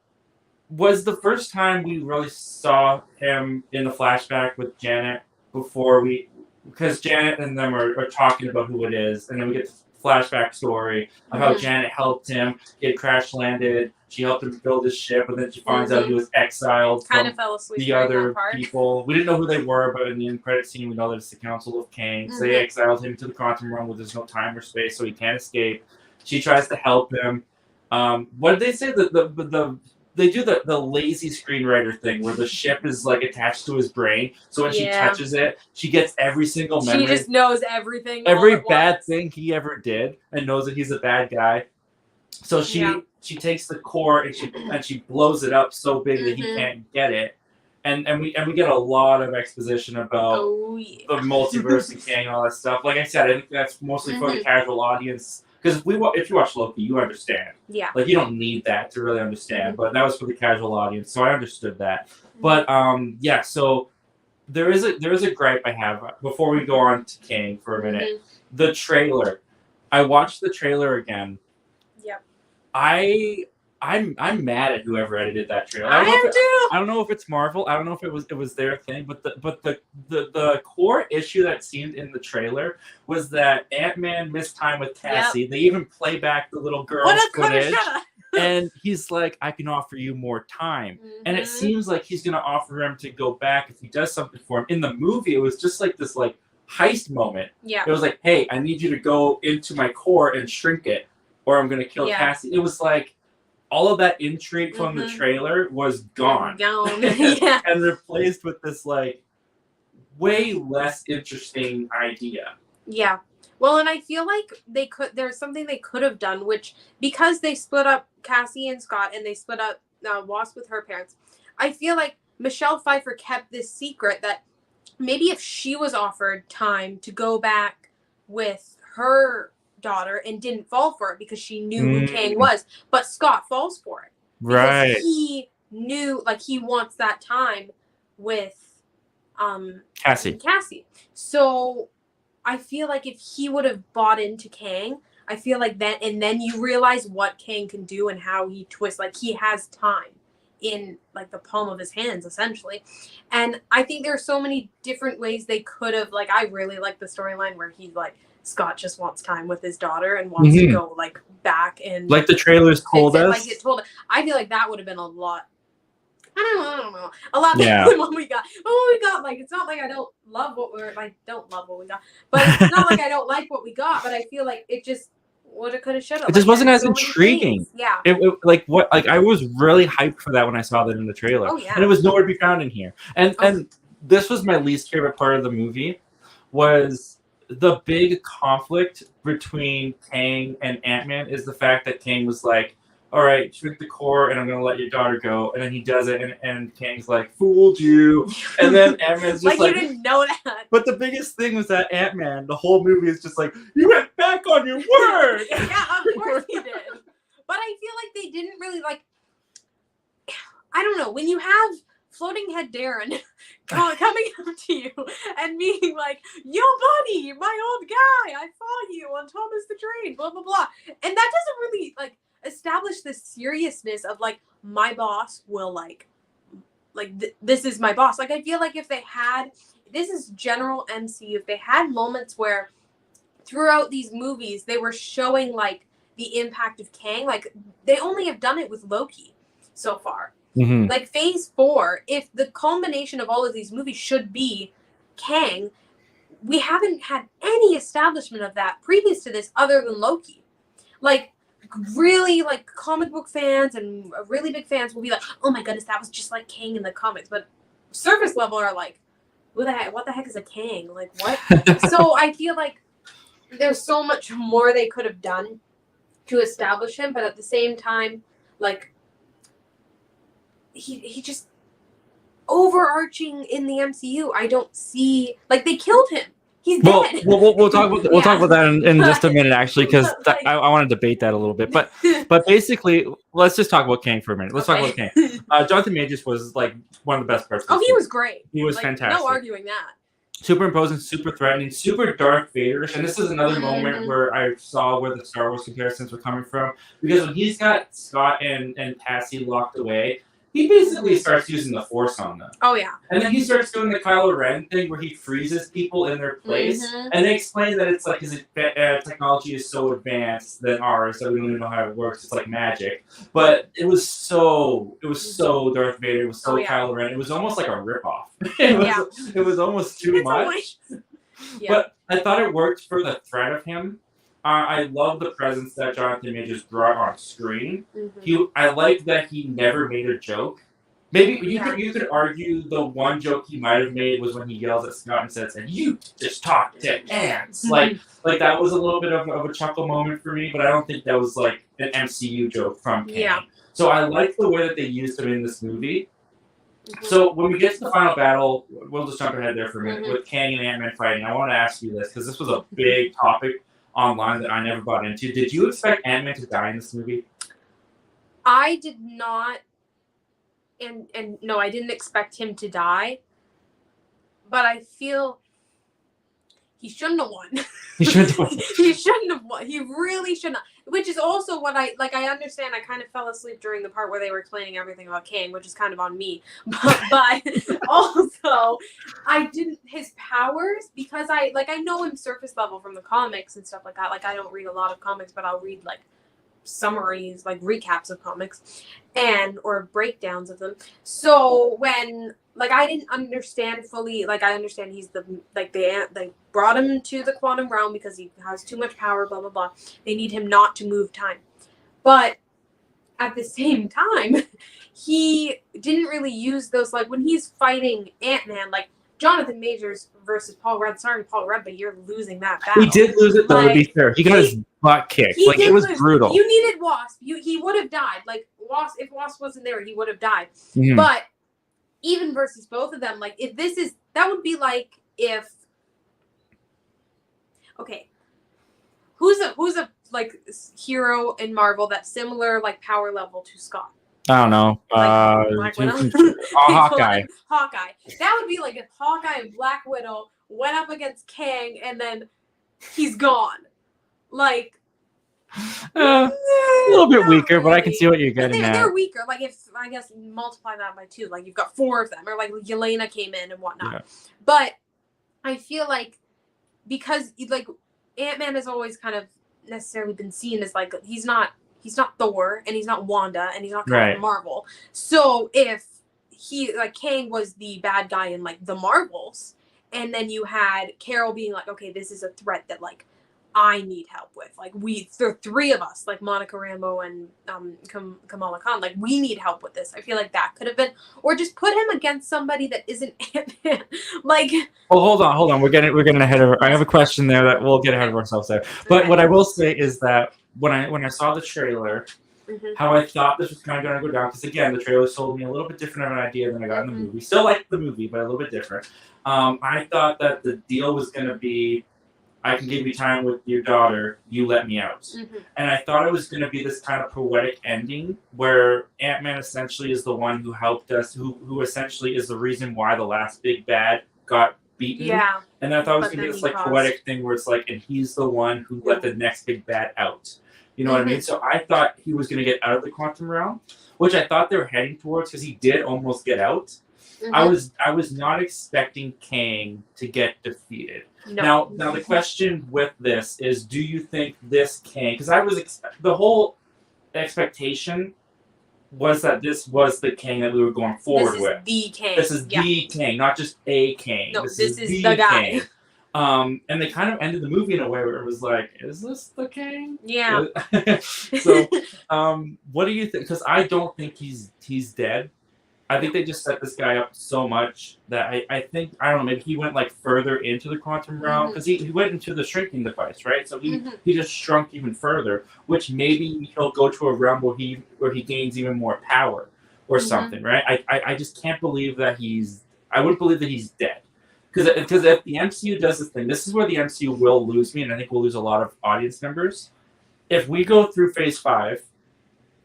was the first time we really saw him in the flashback with Janet because Janet and them are talking about who it is, and then we get the flashback story of how Janet helped him get crash landed. She helped him build his ship, and then she finds out he was exiled Kind from of fell asleep the during other that part. people. We didn't know who they were, but in the end credit scene, we know that it's the Council of Kang. So they exiled him to the quantum realm where there's no time or space, so he can't escape. She tries to help him. What did they say? They do the lazy screenwriter thing where the ship is like attached to his brain, so when she touches it, she gets every single memory. She just knows everything. Every all at bad once. thing he ever did, and knows that he's a bad guy. So she takes the core and she blows it up so big that he can't get it. And we get a lot of exposition about the multiverse and Kang and all that stuff. Like I said, I think that's mostly for the casual audience. Because if you watch Loki, you understand. Yeah. Like you don't need that to really understand. But that was for the casual audience, so I understood that. But yeah, so there is a gripe I have before we go on to Kang for a minute. The trailer. I watched the trailer again. Yep. I'm mad at whoever edited that trailer. I am too. I don't know if it's Marvel. I don't know if it was their thing, but the core issue that seemed in the trailer was that Ant-Man missed time with Cassie. They even play back the little girl's footage, and he's like, "I can offer you more time," and it seems like he's gonna offer him to go back if he does something for him. In the movie, it was just like this like heist moment. Yeah. It was like, "Hey, I need you to go into my core and shrink it, or I'm gonna kill Cassie." It was like. All of that intrigue from the trailer was gone. Yeah. And replaced with this like way less interesting idea. Yeah. Well, and I feel like there's something they could have done, which because they split up Cassie and Scott and they split up Wasp with her parents, I feel like Michelle Pfeiffer kept this secret that maybe if she was offered time to go back with her daughter and didn't fall for it because she knew who Kang was, but Scott falls for it. Right. He knew, like, he wants that time with Cassie. So I feel like if he would have bought into Kang, I feel like that, and then you realize what Kang can do and how he twists. Like, he has time in like the palm of his hands, essentially. And I think there are so many different ways they could have. Like, I really like the storyline where he like Scott just wants time with his daughter and wants to go like back and Like the trailers told us. Like it told. I feel like that would have been a lot. I don't know. A lot Yeah. better than what we got. But what we got, like, it's not like I don't love what we're. I don't love what we got, but it's not like I don't like what we got. But I feel like it just woulda, coulda, shoulda. It just wasn't there's as intriguing. things. Yeah. Like I was really hyped for that when I saw that in the trailer. Oh, yeah. And it was nowhere to be found in here. And this was my least favorite part of the movie, was the big conflict between Kang and Ant-Man is the fact that Kang was like, all right, shrink the core and I'm going to let your daughter go. And then he does it and Kang's like, fooled you. And then Ant-Man's just like, you didn't know that. But the biggest thing was that Ant-Man, the whole movie is just like, you went back on your word. Yeah, of course he did. But I feel like they didn't really, like, I don't know, when you have Floating Head Darren coming up to you and being like, yo, buddy, my old guy, I saw you on Thomas the Train, blah, blah, blah. And that doesn't really, like, establish the seriousness of, like, my boss will, like this is my boss. Like, I feel like if they had, this is general MCU, if they had moments where throughout these movies they were showing, like, the impact of Kang, like, they only have done it with Loki so far. Mm-hmm. Like, phase 4, if the culmination of all of these movies should be Kang, we haven't had any establishment of that previous to this other than Loki. Like, really, like, comic book fans and really big fans will be like, oh my goodness, that was just like Kang in the comics. But surface level are like, what the heck is a Kang? Like, what? So I feel like there's so much more they could have done to establish him, but at the same time, like, he just overarching in the MCU. I don't see, like, they killed him. He's dead. We'll talk about that in just a minute, actually, because I want to debate that a little bit. But basically, let's just talk about Kang for a minute. Let's talk about Kang. Jonathan Majors was like one of the best persons. Oh, he was great. He was like, fantastic. No arguing that. Super imposing, super threatening, super Darth Vader-ish. And this is another moment where I saw where the Star Wars comparisons were coming from. Because when he's got Scott and Cassie locked away, he basically starts using the Force on them. Oh, yeah. And then he starts doing the Kylo Ren thing where he freezes people in their place. And they explain that it's like his technology is so advanced than ours that we don't even know how it works. It's like magic. But it was so Darth Vader. It was so Kylo Ren. It was almost like a ripoff. It was almost too much. But I thought it worked for the threat of him. I love the presence that Jonathan Majors brought on screen. I liked that he never made a joke. Maybe you could argue the one joke he might have made was when he yells at Scott and says, "And you just talk to ants." Like that was a little bit of a chuckle moment for me, but I don't think that was like an MCU joke from Kang. Yeah. So I like the way that they used him in this movie. So when we get to the final battle, we'll just jump ahead there for a minute with Kang and Ant-Man fighting. I want to ask you this because this was a big topic online that I never bought into. Did you expect Ant-Man to die in this movie? I did not, and no, I didn't expect him to die. But I feel he shouldn't have won. He shouldn't have won. He shouldn't have won. He really should not. Which is also what I understand. I kind of fell asleep during the part where they were explaining everything about Kang, which is kind of on me. But also, I didn't, his powers, because I know him surface level from the comics and stuff like that. Like, I don't read a lot of comics, but I'll read like summaries, like recaps of comics or breakdowns of them. So when, like, I didn't understand fully, like, I understand he's they brought him to the quantum realm because he has too much power, blah, blah, blah. They need him not to move time. But at the same time, he didn't really use those, like, when he's fighting Ant-Man, like, Jonathan Majors versus Paul Rudd. Sorry, Paul Rudd, but you're losing that battle. He did lose it, though, to be fair. He got his butt kicked. Like, it was brutal. You needed Wasp. He would have died. Like, Wasp, if Wasp wasn't there, he would have died. Mm-hmm. But even versus both of them, like, if this is, that would be like if, okay, who's a like hero in Marvel that's similar, like, power level to Scott? I don't know. Black Widow? Hawkeye. Hawkeye. That would be like if Hawkeye and Black Widow went up against Kang and then he's gone. Like, A little bit weaker, but I can see what you're But getting they're at. weaker. Like if I guess multiply that by 2, like you've got 4 of them, or like Yelena came in and whatnot. Yeah. But I feel like because like Ant-Man has always kind of necessarily been seen as like he's not Thor and he's not Wanda and he's not Captain Right. Marvel. So if he like Kang was the bad guy in like the Marvels, and then you had Carol being like, okay, this is a threat that like I need help with. Like the 3 of us, like Monica Rambeau and Kamala Khan, like we need help with this. I feel like that could have been, or just put him against somebody that isn't Ant-Man. Like, Well, hold on. We're getting ahead of. I have a question there that we'll get ahead of ourselves there. But Okay. what I will say is that when I saw the trailer, Mhm. how I thought this was kind of going to go down, because again, the trailer sold me a little bit different of an idea than I got in the Mhm. movie. Still like the movie, but a little bit different. I thought that the deal was going to be, I can give you time with your daughter, you let me out. Mhm. And I thought it was going to be this kind of poetic ending where Ant-Man essentially is the one who helped us, who essentially is the reason why the last big bad got beaten. Yeah. And I thought it was But going to be then this he like caused- poetic thing where it's like, and he's the one who let the next big bad out. You know what I mean? So I thought he was going to get out of the quantum realm, which I thought they were heading towards because he did almost get out. Mhm. I was not expecting Kang to get defeated. No. Now the question with this is, do you think this Kang? Because I was the whole expectation was that this was the Kang that we were going forward this is with. the Kang. This is yeah. the Kang, not just a Kang. No, this is is the guy. Kang. And they kind of ended the movie in a way where it was like, is this the Kang? Yeah. So, what do you think? Because I don't think he's dead. I think they just set this guy up so much that I think, I don't know, maybe he went like further into the quantum realm because he went into the shrinking device, right? So he just shrunk even further, which maybe he'll go to a realm where he gains even more power or something, right? I just can't believe that I wouldn't believe that he's dead. Because if the MCU does this thing, this is where the MCU will lose me, and I think we'll lose a lot of audience members. If we go through Phase 5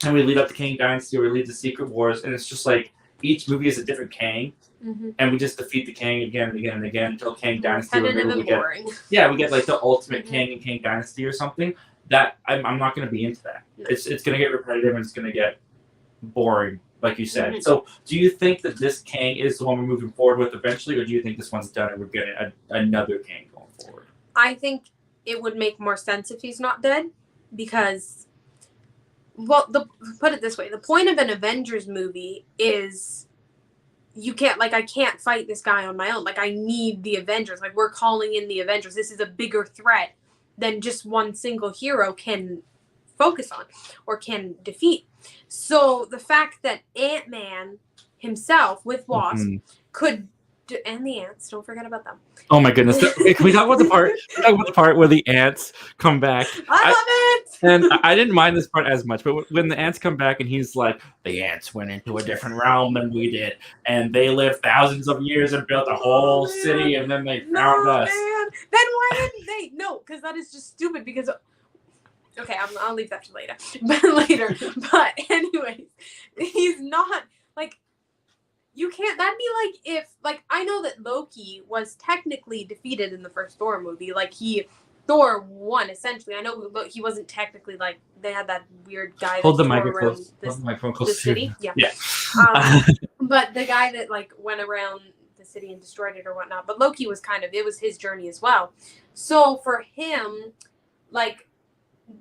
and we lead up to Kang Dynasty or we lead to Secret Wars, and it's just like each movie is a different Kang, and we just defeat the Kang again and again and again until Kang Dynasty. Repetitive and we get, boring. yeah, we get like the ultimate Kang and Kang Dynasty or something. That I'm not going to be into that. No. It's going to get repetitive and it's going to get boring, like you said. So, do you think that this Kang is the one we're moving forward with eventually, or do you think this one's done and we're getting another Kang going forward? I think it would make more sense if he's not dead, because, well, put it this way: the point of an Avengers movie is you can't, like, I can't fight this guy on my own. Like, I need the Avengers. Like, we're calling in the Avengers. This is a bigger threat than just one single hero can focus on or can defeat. So the fact that Ant-Man himself with Wasp could, and the ants, don't forget about them. Oh my goodness! Can we talk about the part where the ants come back? I love it. And I didn't mind this part as much, but when the ants come back and he's like, the ants went into a different realm than we did, and they lived thousands of years and built a whole city, and then they found us. Man. Then why didn't they? No, because that is just stupid. Because okay, I'll leave that to later. But anyways, he's not like. You can't. That'd be like if, like, I know that Loki was technically defeated in the first Thor movie. Like Thor won essentially. I know he wasn't technically, like, they had that weird guy. Hold the that tore microphone. around Hold the microphone close the to city. you. Yeah. Yeah. But the guy that like went around the city and destroyed it or whatnot. But Loki was it was his journey as well. So for him, like,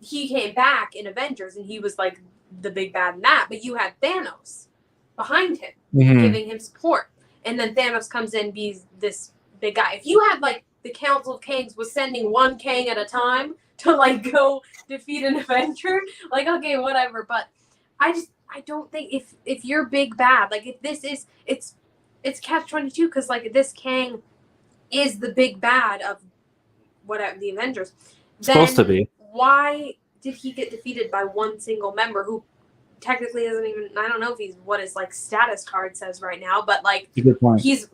he came back in Avengers and he was like the big bad in that. But you had Thanos behind him. Giving him support, and then Thanos comes in, be this big guy. If you had like the Council of Kangs was sending one Kang at a time to like go defeat an Avenger, like, okay, whatever. But I don't think if you're big bad, like, if this is it's catch-22, because like this Kang is the big bad of whatever the Avengers. Supposed to be. Why did he get defeated by one single member who technically isn't even, I don't know if he's what his like status card says right now, but like he's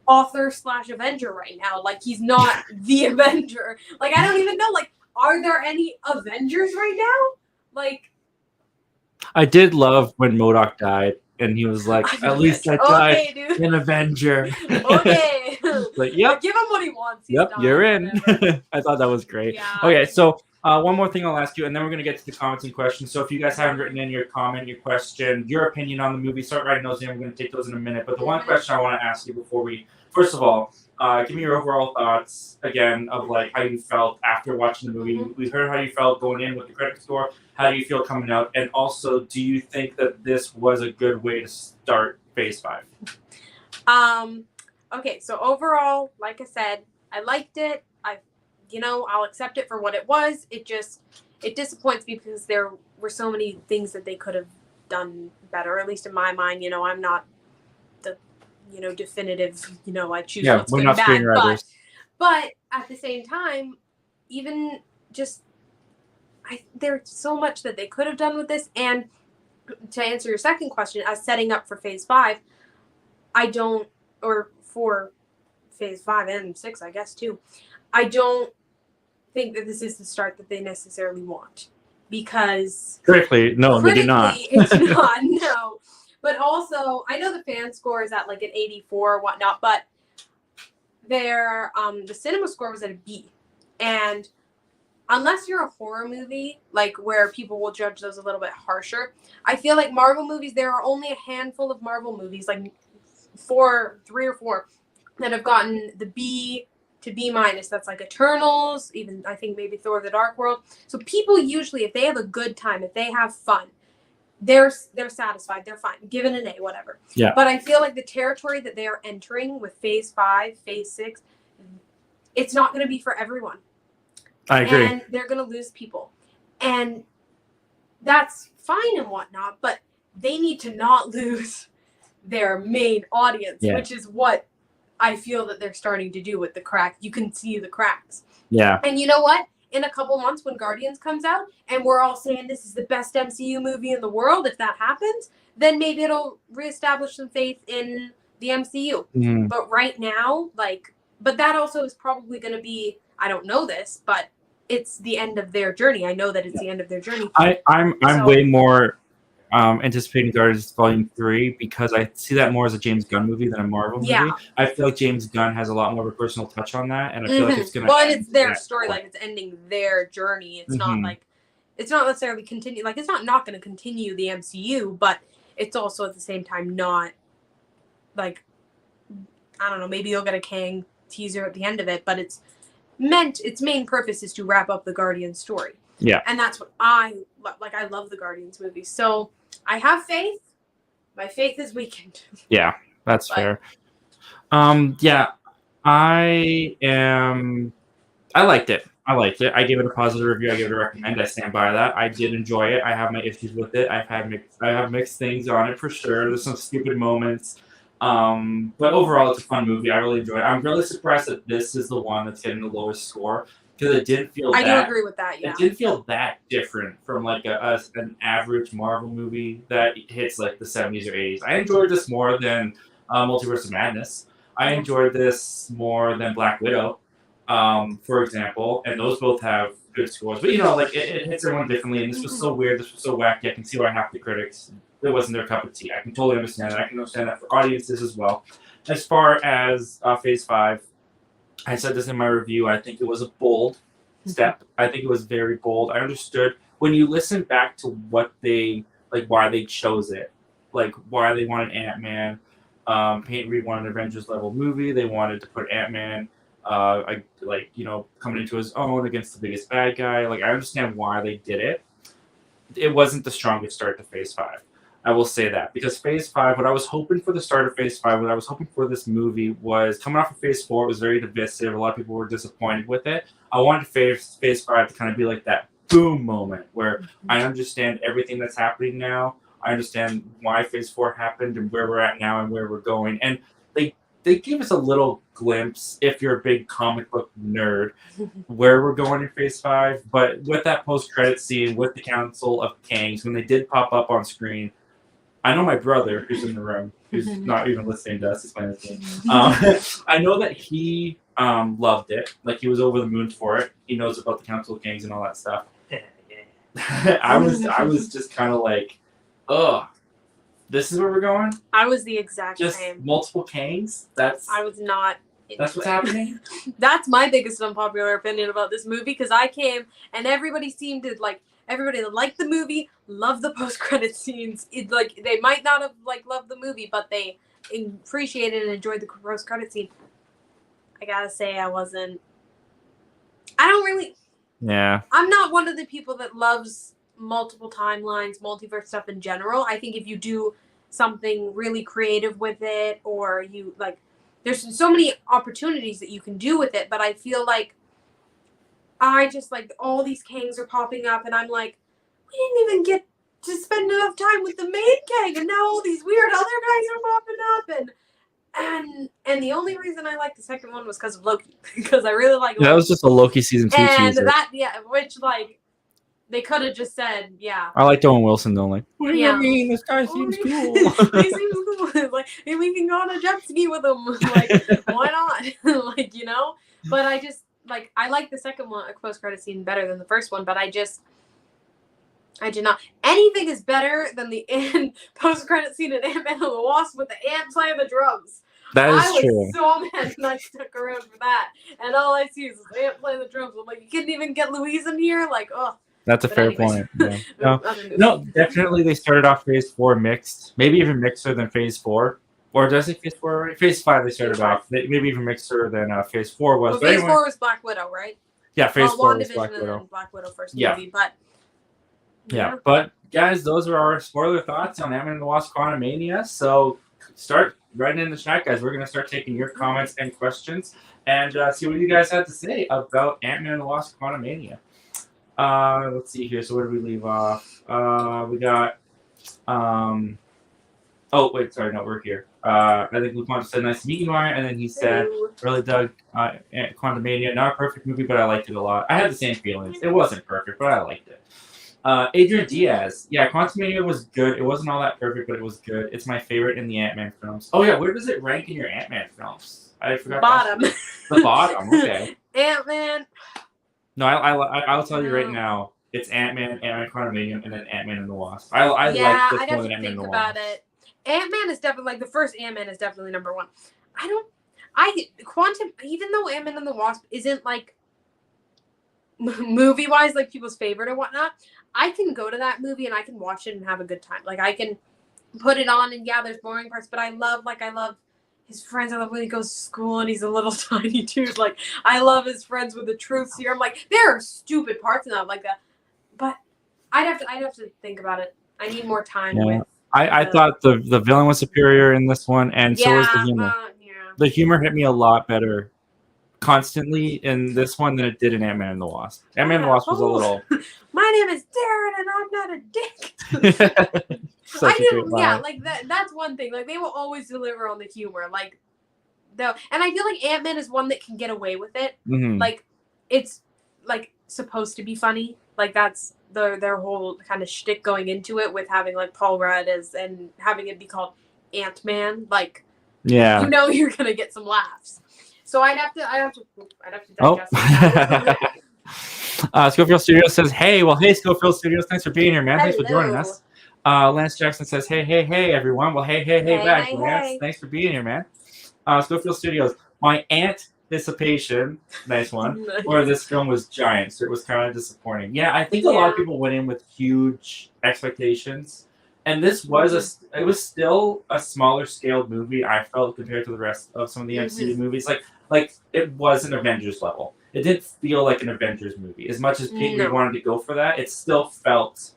author/Avenger right now. Like, he's not the Avenger. Like, I don't even know, like, are there any Avengers right now? Like, I did love when MODOK died and he was like, at least I died okay, dude. an Avenger. Okay. Like, yep. Give him what he wants. He's Yep, done, you're in. whatever. I thought that was great. Yeah. Okay, so One more thing I'll ask you, and then we're going to get to the comments and questions. So if you guys haven't written in your comment, your question, your opinion on the movie, start writing those in. We're going to take those in a minute. But the one question I want to ask you before we, first of all, give me your overall thoughts, again, of like how you felt after watching the movie. We heard how you felt going in with the critic score. How do you feel coming out? And also, do you think that this was a good way to start Phase 5? Okay, so overall, like I said, I liked it. I'll accept it for what it was. It disappoints me because there were so many things that they could have done better, at least in my mind. I'm not the, definitive, I choose what's good and bad. But at the same time, even just, there's so much that they could have done with this. And to answer your second question, as setting up for Phase 5, for Phase 5 and 6, I guess, too, I don't think that this is the start that they necessarily want, because Critically, no, they do not. It's not, no. But also, I know the fan score is at like an 84 or whatnot, but the cinema score was at a B. And unless you're a horror movie, like where people will judge those a little bit harsher, I feel like Marvel movies, there are only a handful of Marvel movies, like 3 or 4, that have gotten the B to B-. That's like Eternals, even I think maybe Thor: The Dark World. So people usually, if they have a good time, if they have fun, they're satisfied, they're fine, given an A, whatever. Yeah. But I feel like the territory that they are entering with Phase 5, Phase 6, it's not going to be for everyone. I agree. And they're going to lose people. And that's fine and whatnot, but they need to not lose their main audience, which is what I feel that they're starting to do with the crack. You can see the cracks. Yeah. And you know what? In a couple months when Guardians comes out and we're all saying this is the best MCU movie in the world, if that happens, then maybe it'll reestablish some faith in the MCU. Mm. But right now, but that also is probably going to be, I don't know this, but it's the end of their journey. I know that it's the end of their journey. I'm way more anticipating Guardians Volume 3 because I see that more as a James Gunn movie than a Marvel movie. Yeah. I feel like James Gunn has a lot more of a personal touch on that, and I feel like it's going to. Well, and it's their story, like it's ending their journey. It's not like it's not necessarily continue. Like it's not going to continue the MCU, but it's also at the same time not like, I don't know. Maybe you'll get a Kang teaser at the end of it, but its main purpose is to wrap up the Guardians story. Yeah. And that's what I like. I love the Guardians movies, so I have faith. My faith is weakened. Yeah, that's fair. Yeah, I liked it. I gave it a positive review. I gave it a recommend. I stand by that. I did enjoy it. I have my issues with it. I have mixed things on it for sure. There's some stupid moments. But overall, it's a fun movie. I really enjoy it. I'm really surprised that this is the one that's getting the lowest score because it didn't feel. I do agree with that. Yeah, it didn't feel that different from like an average Marvel movie that hits like the 70s or 80s. I enjoyed this more than Multiverse of Madness. I enjoyed this more than Black Widow, for example, and those both have good scores. But like it hits everyone differently, and this was so weird. This was so wacky. I can see why half the critics, it wasn't their cup of tea. I can totally understand that. I can understand that for audiences as well. As far as Phase 5, I said this in my review. I think it was a bold step. I think it was very bold. I understood when you listen back to what they why they chose it, like why they wanted Ant-Man. Peyton Reed wanted an Avengers level movie. They wanted to put Ant-Man, coming into his own against the biggest bad guy. Like I understand why they did it. It wasn't the strongest start to Phase 5. I will say that because Phase 5, what I was hoping for the start of Phase 5, what I was hoping for this movie was coming off of Phase 4. It was very divisive. A lot of people were disappointed with it. I wanted Phase 5 to kind of be like that boom moment where I understand everything that's happening now. I understand why Phase 4 happened and where we're at now and where we're going. And they give us a little glimpse, if you're a big comic book nerd, where we're going in Phase 5. But with that post-credit scene with the Council of Kangs, when they did pop up on screen, I know my brother, who's in the room, who's not even listening to us, explain this to me. I know that he loved it. Like, he was over the moon for it. He knows about the Council of Kangs and all that stuff. I was just kind of like, ugh. This is where we're going? I was the exact just same. Multiple Kangs? I was not That's what's happening. That's my biggest unpopular opinion about this movie, because I came and everybody seemed to everybody liked the movie, loved the post-credit scenes. They might not have loved the movie, but they appreciated and enjoyed the post-credit scene. I gotta say, I don't really. Yeah. I'm not one of the people that loves multiple timelines, multiverse stuff in general. I think if you do something really creative with it, or you there's so many opportunities that you can do with it, but I feel like I just all these Kangs are popping up, and I'm like, we didn't even get to spend enough time with the main Kang, and now all these weird other guys are popping up, and the only reason I liked the second one was because of Loki, because I really like Loki. That was just a Loki season 2 and teaser. which they could have just said, yeah. I like Owen Wilson though. Like, what do Yeah. you mean? This guy seems cool. He seems cool. And we can go on a jet ski with him. Why not? But I just I like the second one, a post-credit scene, better than the first one. But I did not. Anything is better than the end post-credit scene in Ant-Man and the Wasp with the ant playing the drums. That is I true. was so mad when I stuck around for that, and all I see is this ant playing the drums. I'm like, you couldn't even get Louise in here, oh. That's a But fair anyways. point. Yeah. No, definitely they started off Phase 4 mixed, maybe even mixer than Phase 4. Or does it Phase 4 already? Phase 5 they started off, maybe even mixer than Phase 4 was. Well, but Phase anyway, 4 was Black Widow, right? Yeah, Phase 4 was WandaVision Black and Widow. then Black Widow first Yeah. movie, but Yeah, but guys, those are our spoiler thoughts on Ant-Man and the Wasp Quantumania. So start writing in the chat, guys. We're going to start taking your comments and questions and see what you guys had to say about Ant-Man and the Wasp Quantumania. Let's see here. So where did we leave off? We got. Oh wait, sorry, no, we're here. I think Luke just said, "Nice to meet you, Maya," and then he said, "Really dug Quantumania. Not a perfect movie, but I liked it a lot. I had the same feelings. It wasn't perfect, but I liked it." Adrian Diaz, yeah, Quantumania was good. It wasn't all that perfect, but it was good. It's my favorite in the Ant-Man films. Oh yeah, where does it rank in your Ant-Man films? I forgot. Bottom. The bottom. Okay. Ant-Man. No, I'll tell you right now. It's Ant-Man, Ant-Man Quantumania, and then Ant-Man and the Wasp. I like this I'd more have than to Ant-Man and think the about Wasp. it. Ant-Man is definitely the first Ant-Man is definitely number one. Even though Ant-Man and the Wasp isn't movie-wise people's favorite or whatnot, I can go to that movie and I can watch it and have a good time. I can put it on and there's boring parts, but I love his friends. I love when he goes to school and he's a little tiny dude. I love his friends with the truth serum. There are stupid parts in that that, but I'd have to think about it. I need more time with. I thought the villain was superior in this one, and so was the humor. The humor hit me a lot better constantly in this one than it did in Ant-Man and the Wasp. Ant-Man and the Wasp was a little. My name is Darren, and I'm not a dick. Such a great line. That's one thing. They will always deliver on the humor. And I feel like Ant-Man is one that can get away with it. Mm-hmm. It's supposed to be funny. That's their whole kind of shtick going into it, with having Paul Rudd and having it be called Ant-Man. Yeah. You're gonna get some laughs. So I'd have to digest it. Schofield Studios says, hey, Schofield Studios, thanks for being here, man. Thanks for joining us. Lance Jackson says, hey, everyone. Well, hey, back, Lance. Hey. Thanks for being here, man. Schofield Studios, my anticipation, nice one, or this film was giant, so it was kind of disappointing. Yeah, I think a lot of people went in with huge expectations. And this was it was still a smaller scaled movie, I felt, compared to the rest of some of the MCU movies. It was an Avengers level. It didn't feel like an Avengers movie. As much as people wanted to go for that, it still felt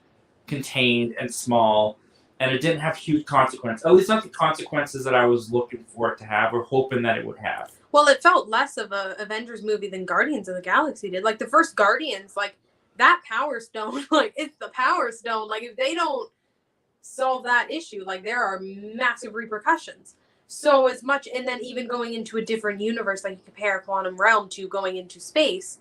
contained and small, and it didn't have huge consequences. At least not the consequences that I was looking for it to have or hoping that it would have. Well, it felt less of a Avengers movie than Guardians of the Galaxy did. The first Guardians, that Power Stone, it's the Power Stone. If they don't solve that issue, there are massive repercussions. So as much, and then even going into a different universe, you compare Quantum Realm to going into space,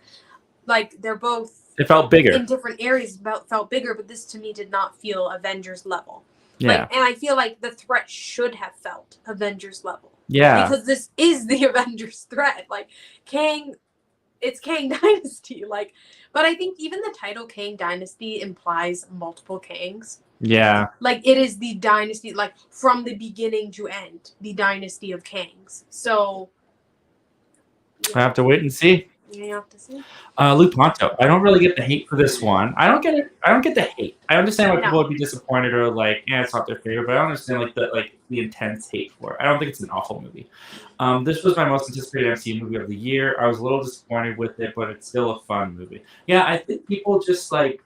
they're both, it felt bigger in different areas, felt bigger, but this to me did not feel Avengers level. Yeah. And I feel the threat should have felt Avengers level. Yeah. Because this is the Avengers threat. Kang, it's Kang Dynasty. But I think even the title Kang Dynasty implies multiple Kangs. Yeah. It is the dynasty, from the beginning to end, the dynasty of Kangs. So I have to wait and see. You have to see. Lou Ponto. I don't really get the hate for this one. I don't get it. I don't get the hate. I understand why people would be disappointed or like, yeah, it's not their favorite, but I don't understand the intense hate for it. I don't think it's an awful movie. This was my most anticipated MCU movie of the year. I was a little disappointed with it, but it's still a fun movie. Yeah, I think people just like.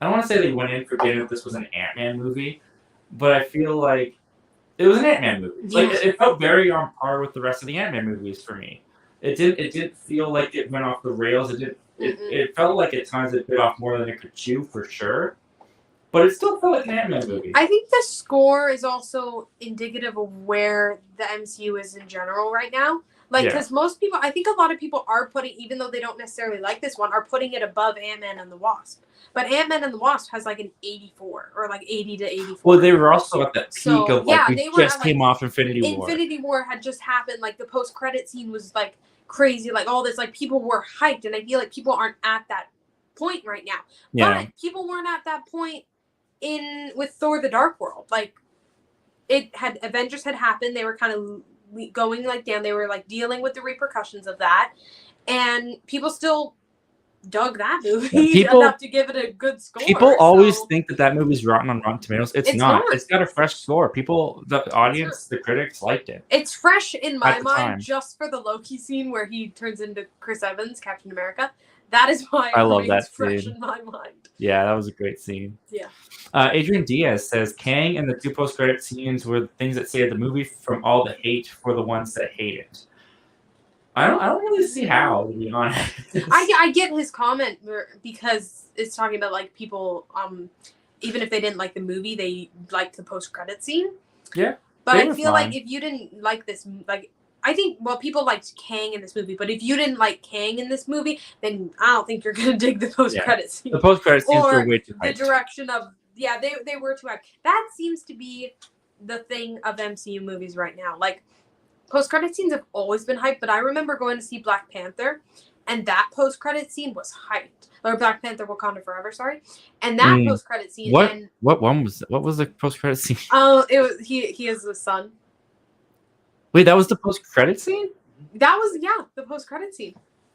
I don't want to say they went in forgetting that this was an Ant-Man movie, but I feel like it was an Ant-Man movie. Like it felt very on par with the rest of the Ant-Man movies for me. It didn't feel like it went off the rails. It felt like at times it bit off more than it could chew for sure. But it still felt like an Ant-Man movie. I think the score is also indicative of where the MCU is in general right now. Like, because most people, I think a lot of people are putting, even though they don't necessarily like this one, are putting it above Ant-Man and the Wasp. But Ant-Man and the Wasp has like an 84 or like 80 to 84. Well, they were also at that peak of like, they just came off Infinity War. Infinity War had just happened. Like, the post-credit scene was like crazy. Like, all this, like, people were hyped. And I feel like people aren't at that point right now. Yeah. But people weren't at that point with Thor the Dark World. Like, Avengers had happened. They were kind of going like down. They were like dealing with the repercussions of that. And people still dug that movie enough to give it a good score. People always think that movie's rotten on Rotten Tomatoes. It's not. It's got a fresh score. People, the audience, the critics liked it. It's fresh in my mind just for the Loki scene where he turns into Chris Evans, Captain America. That is why I love that fresh scene in my mind. Yeah, that was a great scene. Yeah. Adrian Diaz says Kang and the 2 post-credit scenes were the things that saved the movie from all the hate for the ones that hate it. I don't really see how, to be honest. I get his comment because it's talking about like people, even if they didn't like the movie, they liked the post-credit scene. Yeah. But I feel like if you didn't like this, like, I think, well, people liked Kang in this movie, but if you didn't like Kang in this movie, then I don't think you're going to dig the post-credit scene. The post-credit scenes were way too hyped. The direction of, they were too hyped. That seems to be the thing of MCU movies right now. Like, post-credit scenes have always been hyped, but I remember going to see Black Panther, and that post-credit scene was hyped. Or Black Panther Wakanda Forever, sorry. And that post-credit scene. What was the post-credit scene? It was he has a son. Wait, that was the post-credit scene? That was, the post-credit scene.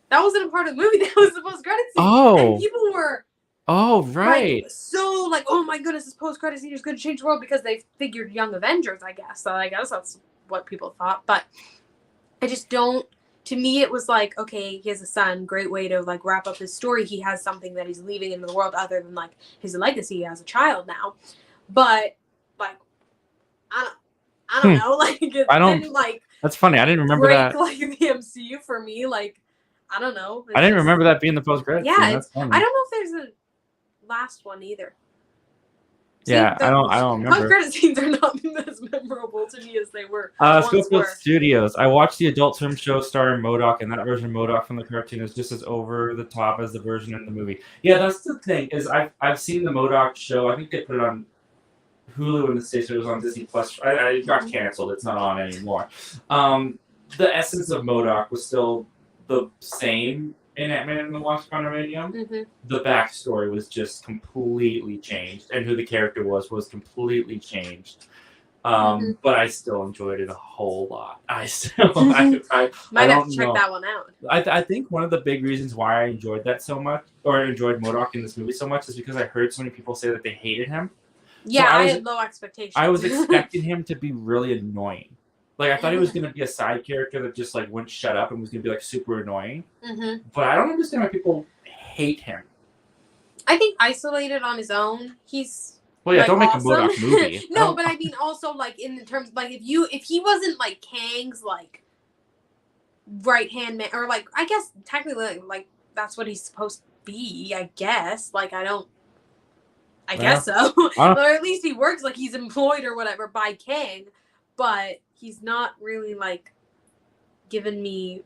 That wasn't a part of the movie. That was the post-credit scene. Oh. And people were... Oh, right. Like, so, like, oh my goodness, this post-credit scene is going to change the world because they figured Young Avengers, I guess. So I guess that's what people thought. But I just don't... To me, it was like, okay, he has a son. Great way to, like, wrap up his story. He has something that he's leaving into the world other than, like, his legacy as a child now. But, like, I don't know. Like, it didn't, like... That's funny. I didn't remember that. Like, the MCU for me, like, I don't know. I didn't remember that being the post-credit scene. That's funny. I don't know if there's a last one either. Yeah, I don't remember. Post-credit scenes are not as memorable to me as they were. Schofield Studios. I watched the Adult Swim show starring MODOK, and that version of MODOK from the cartoon is just as over the top as the version in the movie. Yeah, that's the thing. Is I've seen the MODOK show. I think they put it on Hulu in the States. It was on Disney Plus. It got canceled. It's not on anymore. The essence of MODOK was still the same in Ant-Man and the Wasp Quatumania. Mm-hmm. The backstory was just completely changed, and who the character was completely changed. But I still enjoyed it a whole lot. I still, I might have to check that one out. I think one of the big reasons why I enjoyed that so much, or enjoyed MODOK in this movie so much, is because I heard so many people say that they hated him. Yeah, so I had low expectations. I was expecting him to be really annoying. Like, I thought he was going to be a side character that just, like, wouldn't shut up and was going to be, like, super annoying. Mm-hmm. But I don't understand why people hate him. I think isolated on his own, he's... Well, yeah, like, don't make awesome. a MODOK movie. No, but I mean also, like, in the terms... Like, if he wasn't, like, Kang's, like, right-hand man... Or, like, I guess, technically, like, that's what he's supposed to be, I guess. Like, I guess so. Or at least he works like he's employed or whatever by Kang. But he's not really, like, giving me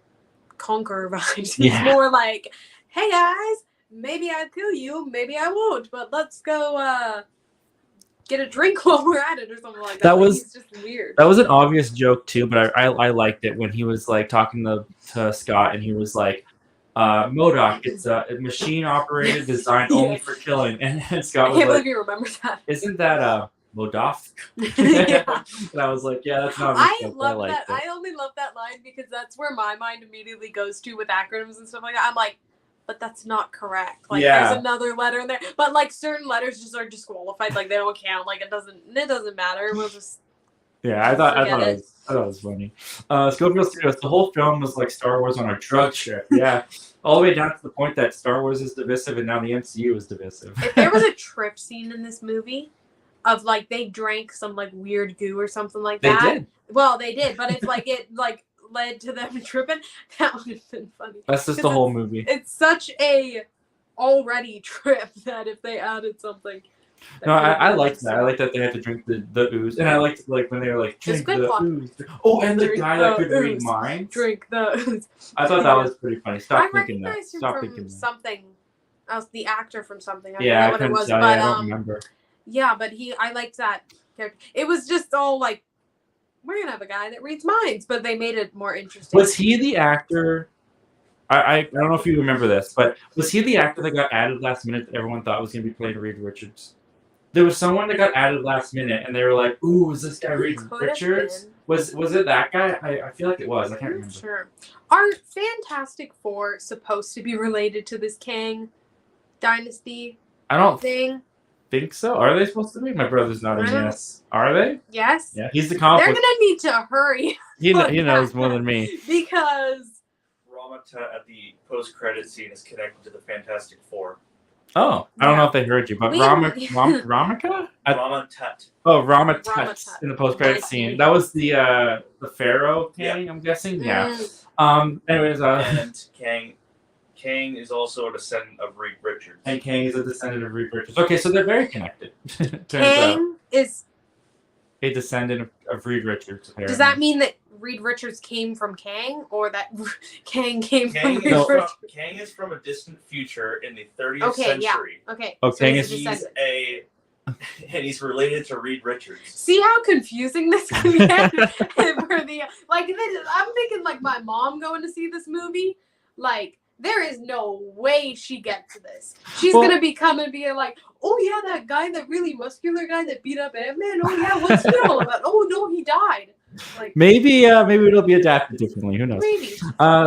Conqueror vibes. He's more like, hey, guys, maybe I'll kill you, maybe I won't, but let's go get a drink while we're at it or something like that. He's just weird. That was an obvious joke, too, but I liked it when he was, like, talking to Scott, and he was like, MODOK, it's a machine-operated, designed only for killing. And Scott was I can't believe you remember that. Isn't that Modaf. Yeah. And I was like, yeah, that's not. I respect, love like that. it. I only love that line because that's where my mind immediately goes to with acronyms and stuff like that. I'm like, but that's not correct. Like, Yeah. there's another letter in there, but like certain letters just are disqualified. Like they don't count. Like it doesn't matter. We'll just Yeah, I thought forget it was funny. Schofield Studios, the whole film was like Star Wars on a drug trip. Yeah, all the way down to the point that Star Wars is divisive and now the MCU is divisive. If there was a trip scene in this movie of like they drank some like weird goo or something like They that. did. Well, they did, but if like it like led to them tripping, that would have been funny. That's just the whole movie. It's such a already trip that if they added something. No, I liked that. I liked that they had to drink the ooze, and I liked like when they were like drink good the plot. ooze. Oh, and the Drink guy that the could read ooze. minds. Drink the. I thought that was pretty funny. I Stop thinking that. recognized him Stop from thinking that. something. I was the actor from something. I Yeah, I don't know what it couldn't was, tell you. but I don't remember. yeah, but I liked that character. It was just all like, we're gonna have a guy that reads minds, but they made it more interesting. Was he the actor? I don't know if you remember this, but was he the actor that got added last minute that everyone thought was going to be playing Reed Richards? There was someone that got added last minute, and they were like, "Ooh, is this guy Reed Could have Richards?" been. Was it that guy? I feel like it was. I can't I'm remember. not sure. Are Fantastic Four supposed to be related to this Kang dynasty I don't thing? think so. Are they supposed to be? My brother's nodding I don't- yes. Are they? Yes. Yeah. He's the They're comic. gonna need to hurry He knows more than me. because Rama Tut at the post-credit scene is connected to the Fantastic Four. Oh, I don't know if they heard you, but We- Ramika? Rama Tut. Oh, Rama Tut Tut. in the post-credit Nice scene. name. That was the Pharaoh Yeah. King, I'm guessing. Yeah. Mm, Anyways, And Kang is also a descendant of Reed Richards. and Kang is a descendant of Reed Richards. Okay, so they're very connected. Turns out, Kang is. a descendant of Reed Richards. Apparently. Does that mean that Reed Richards came from Kang, or that Kang came Kang from Reed No. Richards? Kang is from a distant future in the 30th Okay, yeah. century. Okay. Oh, Kang he's is- a He's descendant. and he's related to Reed Richards. See how confusing this can get for the like. I'm thinking like my mom going to see this movie. Like there is no way she gets to this. She's Well- gonna be coming being like, oh yeah, that guy, that really muscular guy that beat up Ant-Man. Oh yeah, what's he all about? Oh no, he died. Like Maybe it'll be adapted differently. Who knows? maybe.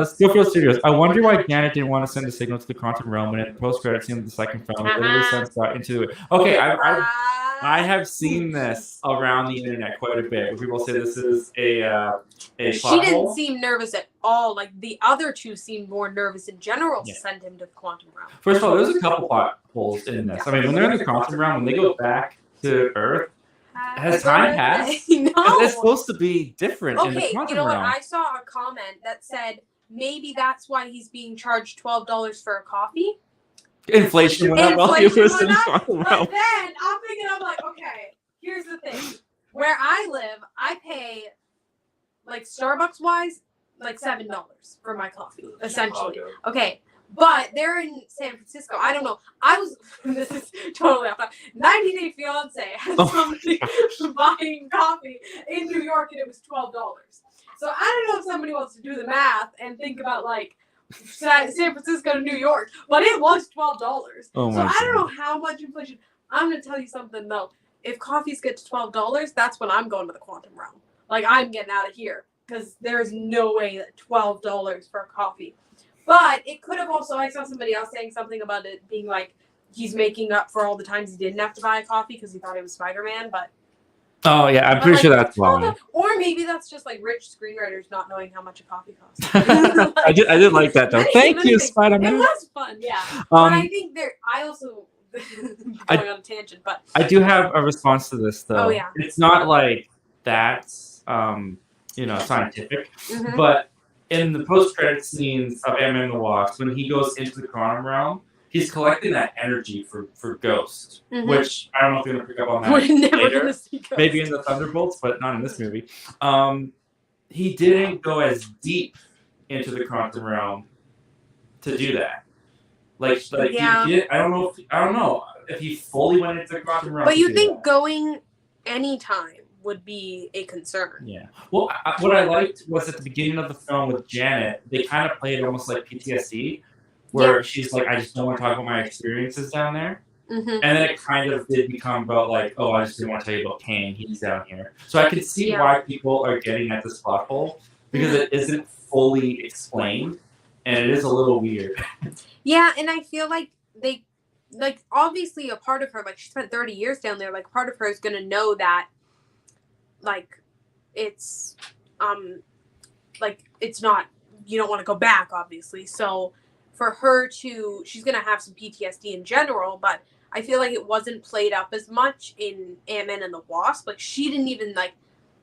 Schofield Studios. I wonder why Janet didn't want to send a signal to the quantum realm when at the post-credit scene of the second film, it literally sends out into it. Okay, I have seen this around the internet quite a bit. Where people say this is a She plot didn't hole. seem nervous at all. Like the other two seemed more nervous in general to Yeah. send him to the quantum realm. First of all, there's a couple plot holes in this. I mean, when they're in the quantum realm, when they go back to Earth, has time passed? No. it's supposed to be different in the Okay, quantum you know what? realm. I saw a comment that said maybe that's why he's being charged $12 for a coffee. Inflation went up while he Inflation was went in the up, quantum But realm. then I'm like, okay, here's the thing. Where I live, I pay like Starbucks wise, like $7 for my coffee, essentially. Chicago. Okay. But they're in San Francisco. I don't know. I was this is totally off topic. 90 Day Fiance had Oh. somebody buying coffee in New York and it was $12. So I don't know if somebody wants to do the math and think about like San Francisco to New York, but it was $12. Oh So my I don't God. know how much inflation. I'm gonna tell you something though. If coffees get to $12, that's when I'm going to the quantum realm. Like I'm getting out of here because there's no way that $12 for a coffee. But it could have also. I saw somebody else saying something about it being like he's making up for all the times he didn't have to buy a coffee because he thought it was Spider-Man. But Oh yeah, I'm but, pretty like, sure that's hold why. on. Or maybe that's just like rich screenwriters not knowing how much a coffee costs. I did like that though. Many- Thank many you, things. It Spider-Man. was fun, yeah. But I Um, think there. I also going on a tangent, but I do have a response to this though. Oh, yeah. It's not like that's scientific, mhm. but in the post-credit scenes of Ant-Man and the Wasp, when he goes into the quantum realm, he's collecting that energy for Ghost, Mhm. which I don't know if you're gonna pick up on that we're never later. gonna see Ghost. Maybe in the Thunderbolts, but not in this movie. He didn't go as deep into the quantum realm to do that. Yeah. he didn't, I don't know if he fully went into the quantum realm. But to you do think that. going anytime would be a concern? Yeah. Well, what I liked was at the beginning of the film with Janet, they kind of played almost like PTSD, where she's like, "I just don't want to talk about my experiences down there." Mm-hmm. And then it kind of did become about like, oh, I just didn't want to tell you about Kang. He's down here. So I can see why people are getting at this plot hole because it isn't fully explained, and it is a little weird. Yeah, and I feel like they, like, obviously a part of her, like, she spent 30 years down there. Like, part of her is going to know that, like, it's, like, it's not, you don't want to go back, obviously. So for her to, she's going to have some PTSD in general, but I feel like it wasn't played up as much in Ant-Man and the Wasp. Like, she didn't even, like,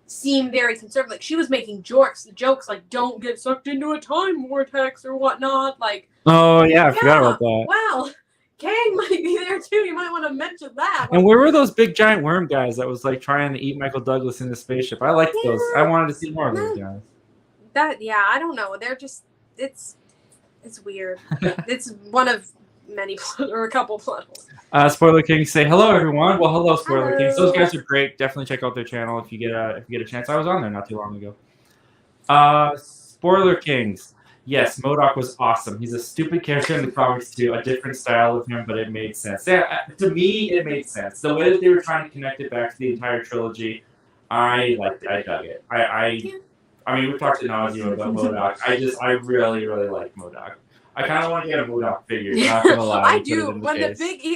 seem very concerned. Like, she was making jokes, like, don't get sucked into a time vortex or whatnot. Like, oh, yeah, I forgot about that. wow, Kang might be there too. You might want to mention that. And where were those big giant worm guys that was, like, trying to eat Michael Douglas in the spaceship? I liked those. I wanted to see more of those guys. I don't know. They're just, it's weird. It's one of many or a couple plot holes. Spoiler King say hello everyone. Well, hello Spoiler Hello. Kings. Those guys are great. Definitely check out their channel if you get a chance. I was on there not too long ago. Spoiler Kings. Yes, MODOK was awesome. He's a stupid character in the comics too. A different style of him, but it made sense. Yeah, to me, it made sense. The way that they were trying to connect it back to the entire trilogy, I liked it. I dug it. I mean, we've talked to nauseam about MODOK. I really, really like MODOK. I kind of want to get a MODOK figure. Not gonna lie. I do. When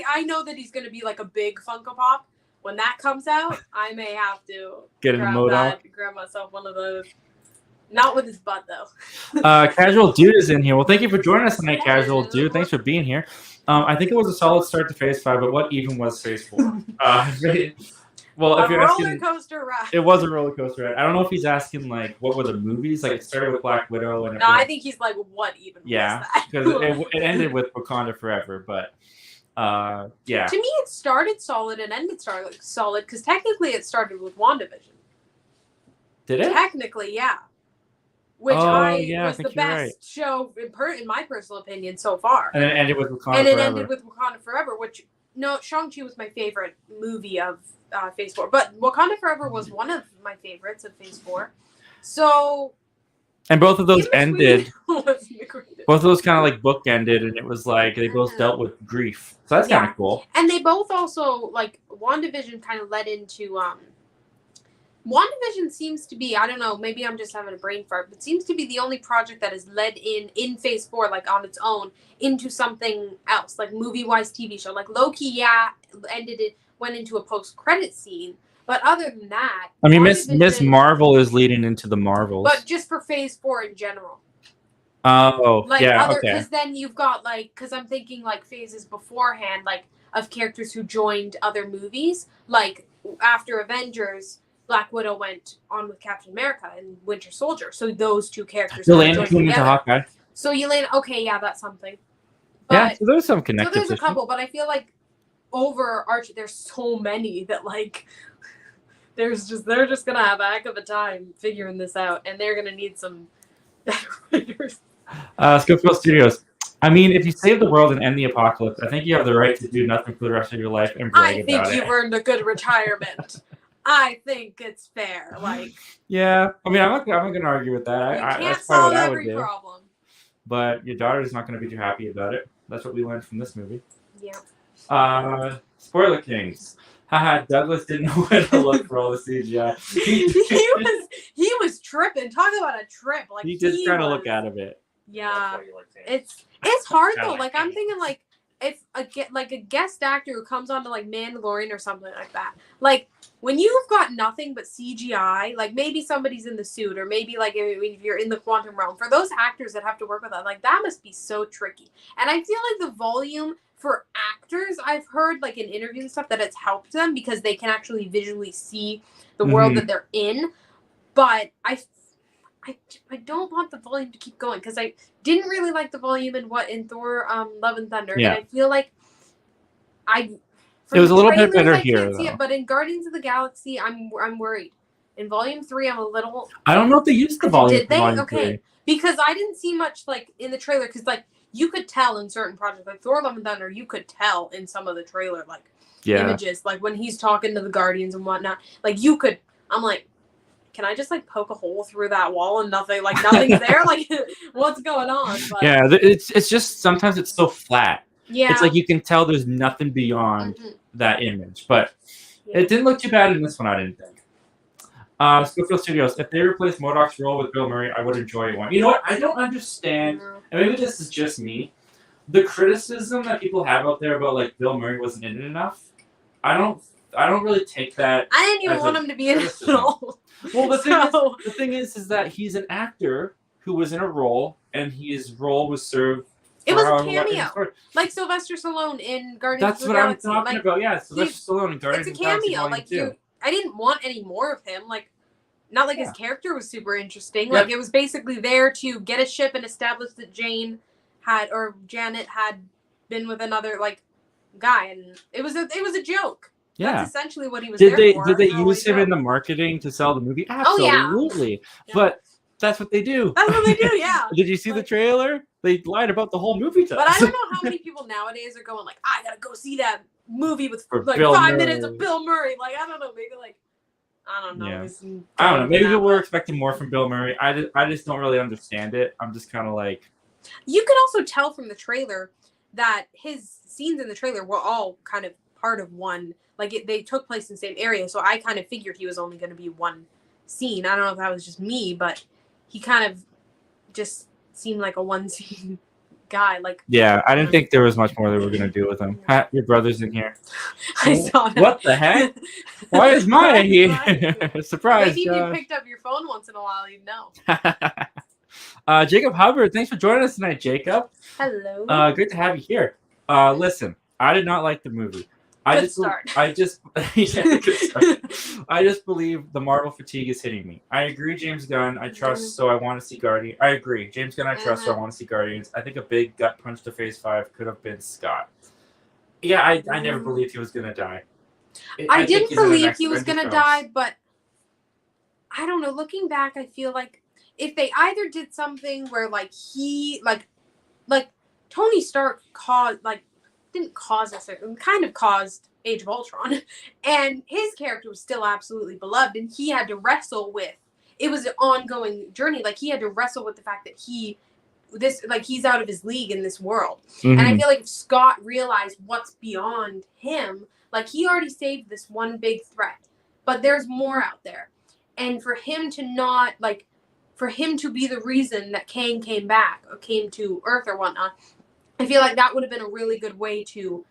I know that he's going to be like a big Funko Pop. When that comes out, I may have to get a MODOK. Grab myself one of those. Not with his butt though. Casual Dude is in here. Well, thank you for joining us tonight, Casual Dude. Thanks for being here. I think it was a solid start to Phase 5, but what even was Phase 4? Well, if you're asking, roller coaster ride. It was a roller coaster ride. I don't know if he's asking like what were the movies? Like it started with Black Widow and no, I think he's like, what even? Yeah, was that? because it ended with Wakanda Forever, but yeah. To me, it started solid and ended solid because technically it started with WandaVision. Did it? Technically, yeah. Which I was think the you're best right. show in my personal opinion so far. And it ended with Wakanda And it Forever. ended with Wakanda Forever, which no, Shang-Chi was my favorite movie of Phase 4, but Wakanda Forever was one of my favorites of Phase 4. So. And both of those ended. Both of those kind of like book ended, and it was like they both dealt with grief. So that's kind of cool. And they both also like WandaVision kind of led into WandaVision seems to be, I don't know, maybe I'm just having a brain fart, but seems to be the only project that has led in Phase 4, like on its own, into something else, like movie-wise TV show. Like Loki, went into a post-credit scene, but other than that... I mean, Miss Marvel is leading into the Marvels. But just for Phase 4 in general. Oh, like yeah, okay. Because then you've got, like, because I'm thinking, like, phases beforehand, like, of characters who joined other movies. Like, after Avengers... Black Widow went on with Captain America and Winter Soldier. So those two characters Yelena came into Hawkeye. So Yelena, okay, yeah, that's something. But, yeah, so there's some connected. So there's a couple, but I feel like overarching, there's so many that like they're just gonna have a heck of a time figuring this out, and they're gonna need some better writers. Scofield Studios. I mean, if you save the world and end the apocalypse, I think you have the right to do nothing for the rest of your life and brag about it. I think you've earned a good retirement. I think it's fair. Like, yeah, I mean, I'm not gonna argue with that. You can't that's solve what I would every do. problem. But your daughter's not gonna be too happy about it. That's what we learned from this movie. Yeah. Spoiler Kings. Haha, Douglas didn't know where to look for all the CGI. he was tripping. Talk about a trip. Like he just trying to look out of it. Yeah, it's hard though. Like I'm thinking like if a guest actor who comes on to like Mandalorian or something like that. Like when you've got nothing but CGI, like maybe somebody's in the suit or maybe like if you're in the quantum realm. For those actors that have to work with that, like that must be so tricky. And I feel like the volume for actors, I've heard like in interviews and stuff that it's helped them because they can actually visually see the world that they're in. But I don't want the volume to keep going because I didn't really like the volume in Thor Love and Thunder. Yeah. And I feel like it was a little bit better here, though. It, but in Guardians of the Galaxy, I'm worried. In Volume 3, I'm a little... I don't know if they used the volume. Did they? Volume okay. 3. Because I didn't see much like in the trailer because like you could tell in certain projects like Thor Love and Thunder, you could tell in some of the trailer like images, like when he's talking to the Guardians and whatnot. Like you could, I'm like, can I just like poke a hole through that wall and nothing's there? Like what's going on? But, yeah, it's just sometimes it's so flat. Yeah. It's like you can tell there's nothing beyond that image. But it didn't look too bad in this one, I didn't think. Schofield Studios, if they replaced MODOK's role with Bill Murray, I would enjoy it more. You know what? I don't understand, and maybe this is just me, the criticism that people have out there about like Bill Murray wasn't in it enough. I don't really take that. I didn't even as want a him to be in it at criticism. all. Well, the So- thing is that he's an actor who was in a role, and his role was served. It for was a however long- cameo. Like Sylvester Stallone in Guardians That's of the what I'm Galaxy. talking Like, about. Yeah, Sylvester Stallone in Guardians it's of a the Galaxy cameo. Volume Like 2. I didn't want any more of him. Like, not like his character was super interesting. Yep. Like it was basically there to get a ship and establish that Janet had been with another like guy, and it was a joke. Yeah. That's essentially what he was Did there they for. did they and all use him he in the did. marketing to sell the movie? Oh, yeah. Absolutely. Yeah. But that's what they do. That's what they do, yeah. Did you see the trailer? They lied about the whole movie to But I us. don't know how many people nowadays are going like, I gotta go see that movie with For like Bill 5 minutes Murray. of Bill Murray. Like I don't know, maybe like I don't know. Yeah. It's- I don't know. Maybe that, people were but- expecting more from Bill Murray. I just don't really understand it. I'm just kind of like, You could also tell from the trailer that his scenes in the trailer were all kind of part of one. Like they took place in the same area, so I kind of figured he was only going to be one scene. I don't know if that was just me, but he kind of just seemed like a one scene guy. Like yeah, I didn't think there was much more they were gonna do with him. Ha, your brother's in here. I saw that. What the heck? Why is Maya Why here? is Surprise, Maybe if you Josh. picked up your phone once in a while, you'd know. Jacob Hubbard, thanks for joining us tonight, Jacob. Hello. Great to have you here. Listen, I did not like the movie. Good start. Yeah, good start. I just believe the Marvel fatigue is hitting me. I agree, James Gunn. I trust, so I want to see Guardians. I agree, James Gunn. I trust, so I want to see Guardians. I think a big gut punch to Phase 5 could have been Scott. Yeah, I never believed he was gonna die. I think didn't he's in the believe next he was Avengers gonna films. die, but I don't know. Looking back, I feel like if they either did something where like he like Tony Stark didn't cause us, it kind of caused Age of Ultron, and his character was still absolutely beloved, and he had to wrestle with. It was an ongoing journey. Like he had to wrestle with the fact that he's out of his league in this world. And I feel like if Scott realized what's beyond him, like he already saved this one big threat, but there's more out there. And for him to be the reason that Kang came back or came to Earth or whatnot, I feel like that would have been a really good way to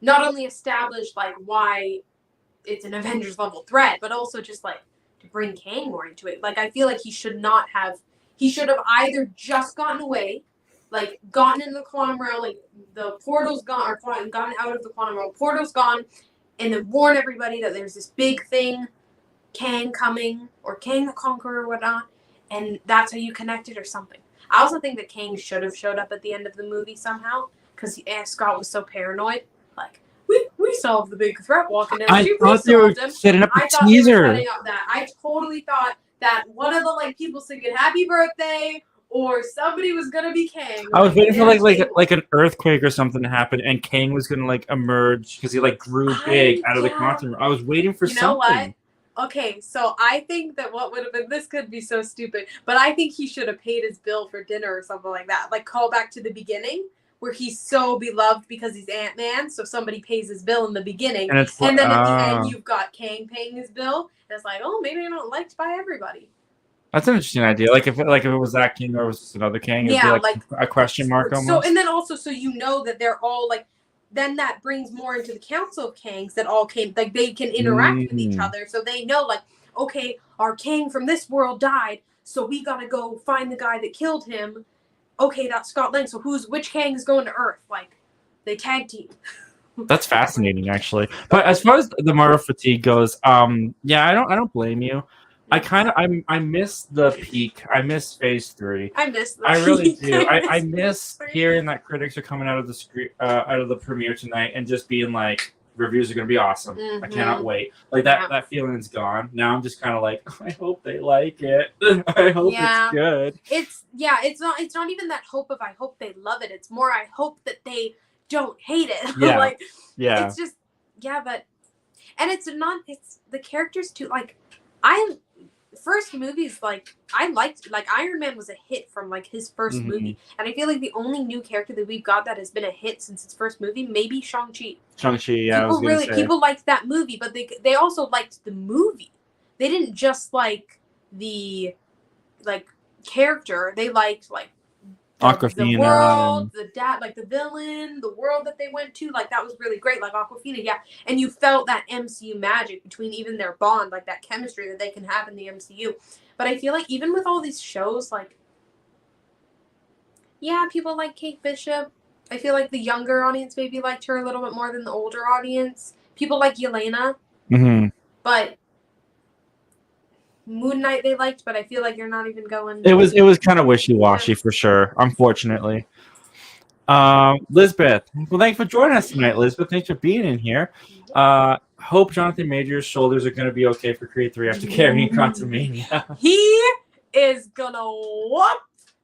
not only establish like why it's an Avengers level threat, but also just like to bring Kang more into it. Like I feel like he should have either just gotten away, like gotten in the quantum realm, like the portal's gone, or gotten out of the quantum realm, portal's gone, and then warn everybody that there's this big thing, Kang coming, or Kang the Conqueror or whatnot, and that's how you connect it or something. I also think that Kang should have showed up at the end of the movie somehow, because Scott was so paranoid. Like, we solved the big threat walking down the I street. We thought they were solved him. setting up I a thought they were teaser. setting up that. I totally thought that one of the like people singing "Happy Birthday" or somebody was gonna be Kang. I was waiting for in a like an earthquake or something to happen, and Kang was gonna like emerge because he like grew big out of the quantum. I was waiting for You know something. what? Okay, so I think that what would have been, this could be so stupid, but I think he should have paid his bill for dinner or something like that. Like call back to the beginning where he's so beloved because he's Ant-Man, so somebody pays his bill in the beginning, And it's and then at the end you've got Kang paying his bill. And it's like, oh, maybe I'm not liked by everybody. that's an interesting idea. Like if it was that King or was just another King, it'd Yeah, be like a question mark almost. So and then also so you know that they're all like, then that brings more into the Council of Kangs that all came, like they can interact with each other, so they know like, okay, our Kang from this world died, so we gotta go find the guy that killed him. Okay, that's Scott Lang. So which Kang is going to Earth? Like, they tag team. That's fascinating, actually. But as far as the Marvel fatigue goes, yeah, I don't blame you. I miss the peak. I miss Phase 3. I miss that. I really do. I miss hearing that critics are coming out of the screen, out of the premiere tonight, and just being like, reviews are gonna be awesome. I cannot wait. Like that. Yeah. That feeling's gone. Now I'm just kind of like, I hope they like it. I hope Yeah. it's good. It's not even that hope of I hope they love it. It's more I hope that they don't hate it. Yeah. Like Yeah. it's just but and it's the characters too. Like first movies, like I liked, like Iron Man was a hit from like his first Mhm. movie, and I feel like the only new character that we've got that has been a hit since his first movie, maybe Shang-Chi. Shang-Chi, yeah, I was People gonna really say. people liked that movie, but they also liked the movie. They didn't just like the like character. They liked like the Awkwafina world, and- the dad, like the villain, the world that they went to. Like that was really great. Like Aquafina, yeah. And you felt that MCU magic between even their bond, like that chemistry that they can have in the MCU. But I feel like even with all these shows, like yeah, people like Kate Bishop. I feel like the younger audience maybe liked her a little bit more than the older audience. People like Yelena, Mhm. but Moon Knight they liked, but I feel like you're not even going. It was kind of wishy-washy for sure, unfortunately. Lisbeth, well, thanks for joining us tonight, Lisbeth. Thanks for being in here. Hope Jonathan Major's shoulders are going to be okay for Creed 3 after carrying Quantumania. He is gonna whoop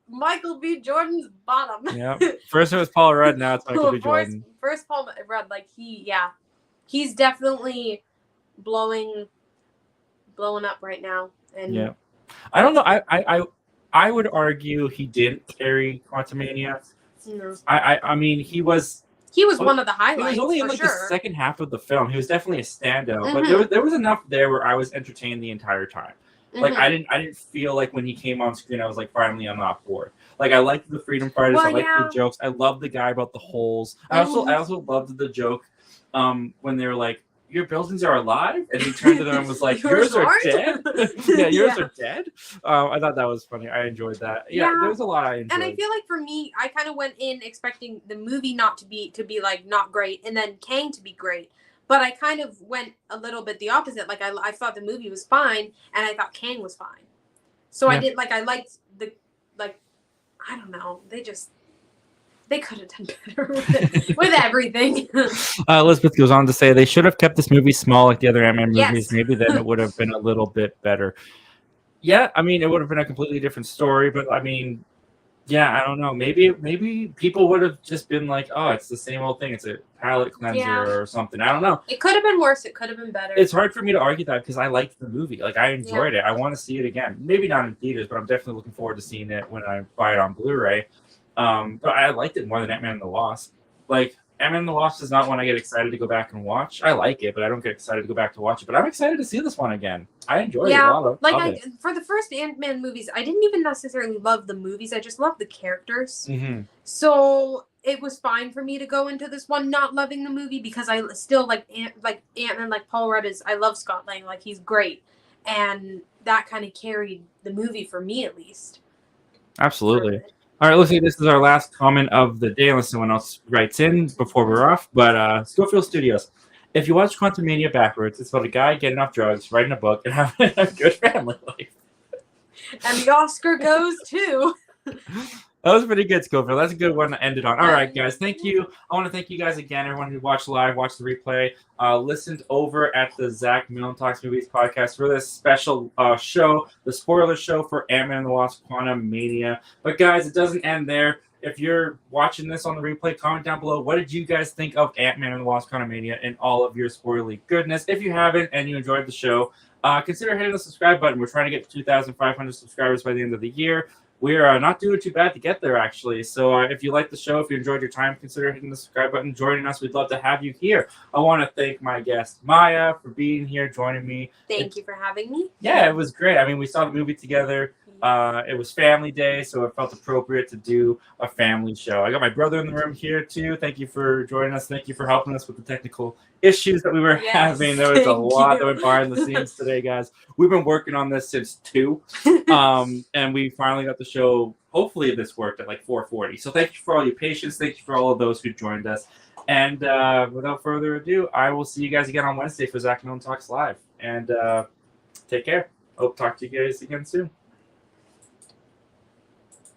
Michael B. Jordan's bottom. Yeah. First it was Paul Rudd, now it's Michael B. Jordan. First Paul Rudd, like he's definitely blowing up right now. And Yeah. I don't know. I would argue he didn't carry Quantumania. no. I mean, he was one of the he highlights was only in for like sure. the second half of the film. He was definitely a standout, but Mhm. there was enough there where I was entertained the entire time. Like Mhm. I didn't feel like when he came on screen I was like finally I'm not bored. Like I liked the freedom fighters, Well, I liked yeah. the jokes. I loved the guy about the holes. I also loved the joke when they were like, your buildings are alive, and he turned to them and was like, yours are aren't? dead. Yeah, yours Yeah. are dead. I thought that was funny. I enjoyed that. Yeah, Yeah. there was a lot I enjoyed. And I feel like for me, I kind of went in expecting the movie not to be like not great, and then Kang to be great. But I kind of went a little bit the opposite. Like I thought the movie was fine, and I thought Kang was fine. So Yeah. I did like I liked the like I don't know. They could have done better with everything. Elizabeth goes on to say they should have kept this movie small like the other Ant-Man Yes. movies. Maybe then it would have been a little bit better. Yeah, I mean, it would have been a completely different story, but I mean, yeah, I don't know. Maybe people would have just been like, oh, it's the same old thing. It's a palate cleanser Yeah. or something. I don't know. It could have been worse. It could have been better. It's hard for me to argue that because I liked the movie. Like, I enjoyed it. I want to see it again. Maybe not in theaters, but I'm definitely looking forward to seeing it when I buy it on Blu-ray. But I liked it more than Ant-Man and the Wasp. Like, Ant-Man and the Wasp is not one I get excited to go back and watch. I like it, but I don't get excited to go back to watch it. But I'm excited to see this one again. I enjoyed it a lot. For the first Ant-Man movies, I didn't even necessarily love the movies. I just loved the characters. Mm-hmm. So it was fine for me to go into this one not loving the movie because I still like Ant-Man, like Paul Rudd is. I love Scott Lang, like he's great, and that kind of carried the movie for me at least. Absolutely. All right, looks like this is our last comment of the day, unless someone else writes in before we're off. But Schofield Studios. If you watch Quantumania backwards, it's about a guy getting off drugs, writing a book, and having a good family life. And the Oscar goes to. That was pretty good, Schofield. That's a good one to end it on. All right, guys. Thank you. I want to thank you guys again, everyone who watched live, watched the replay, listened over at the Zach Milne Talks Movies podcast for this special show, the spoiler show for Ant-Man and the Wasp Quantumania. But, guys, it doesn't end there. If you're watching this on the replay, comment down below. What did you guys think of Ant-Man and the Wasp Quantumania and all of your spoilerly goodness? If you haven't and you enjoyed the show, consider hitting the subscribe button. We're trying to get to 2,500 subscribers by the end of the year. We're not doing too bad to get there, actually. So if you like the show, if you enjoyed your time, consider hitting the subscribe button, joining us. We'd love to have you here. I want to thank my guest, Maya, for being here, joining me. Thank you for having me. Yeah, it was great. I mean, we saw the movie together. It was family day, so it felt appropriate to do a family show. I got my brother in the room here, too. Thank you for joining us. Thank you for helping us with the technical issues that we were having. There was a lot that went behind the scenes today, guys. We've been working on this since 2, and we finally got the show. Hopefully this worked at like 4:40. So thank you for all your patience. Thank you for all of those who joined us. And without further ado, I will see you guys again on Wednesday for Zach Milne Talks Live. And take care. Hope to talk to you guys again soon.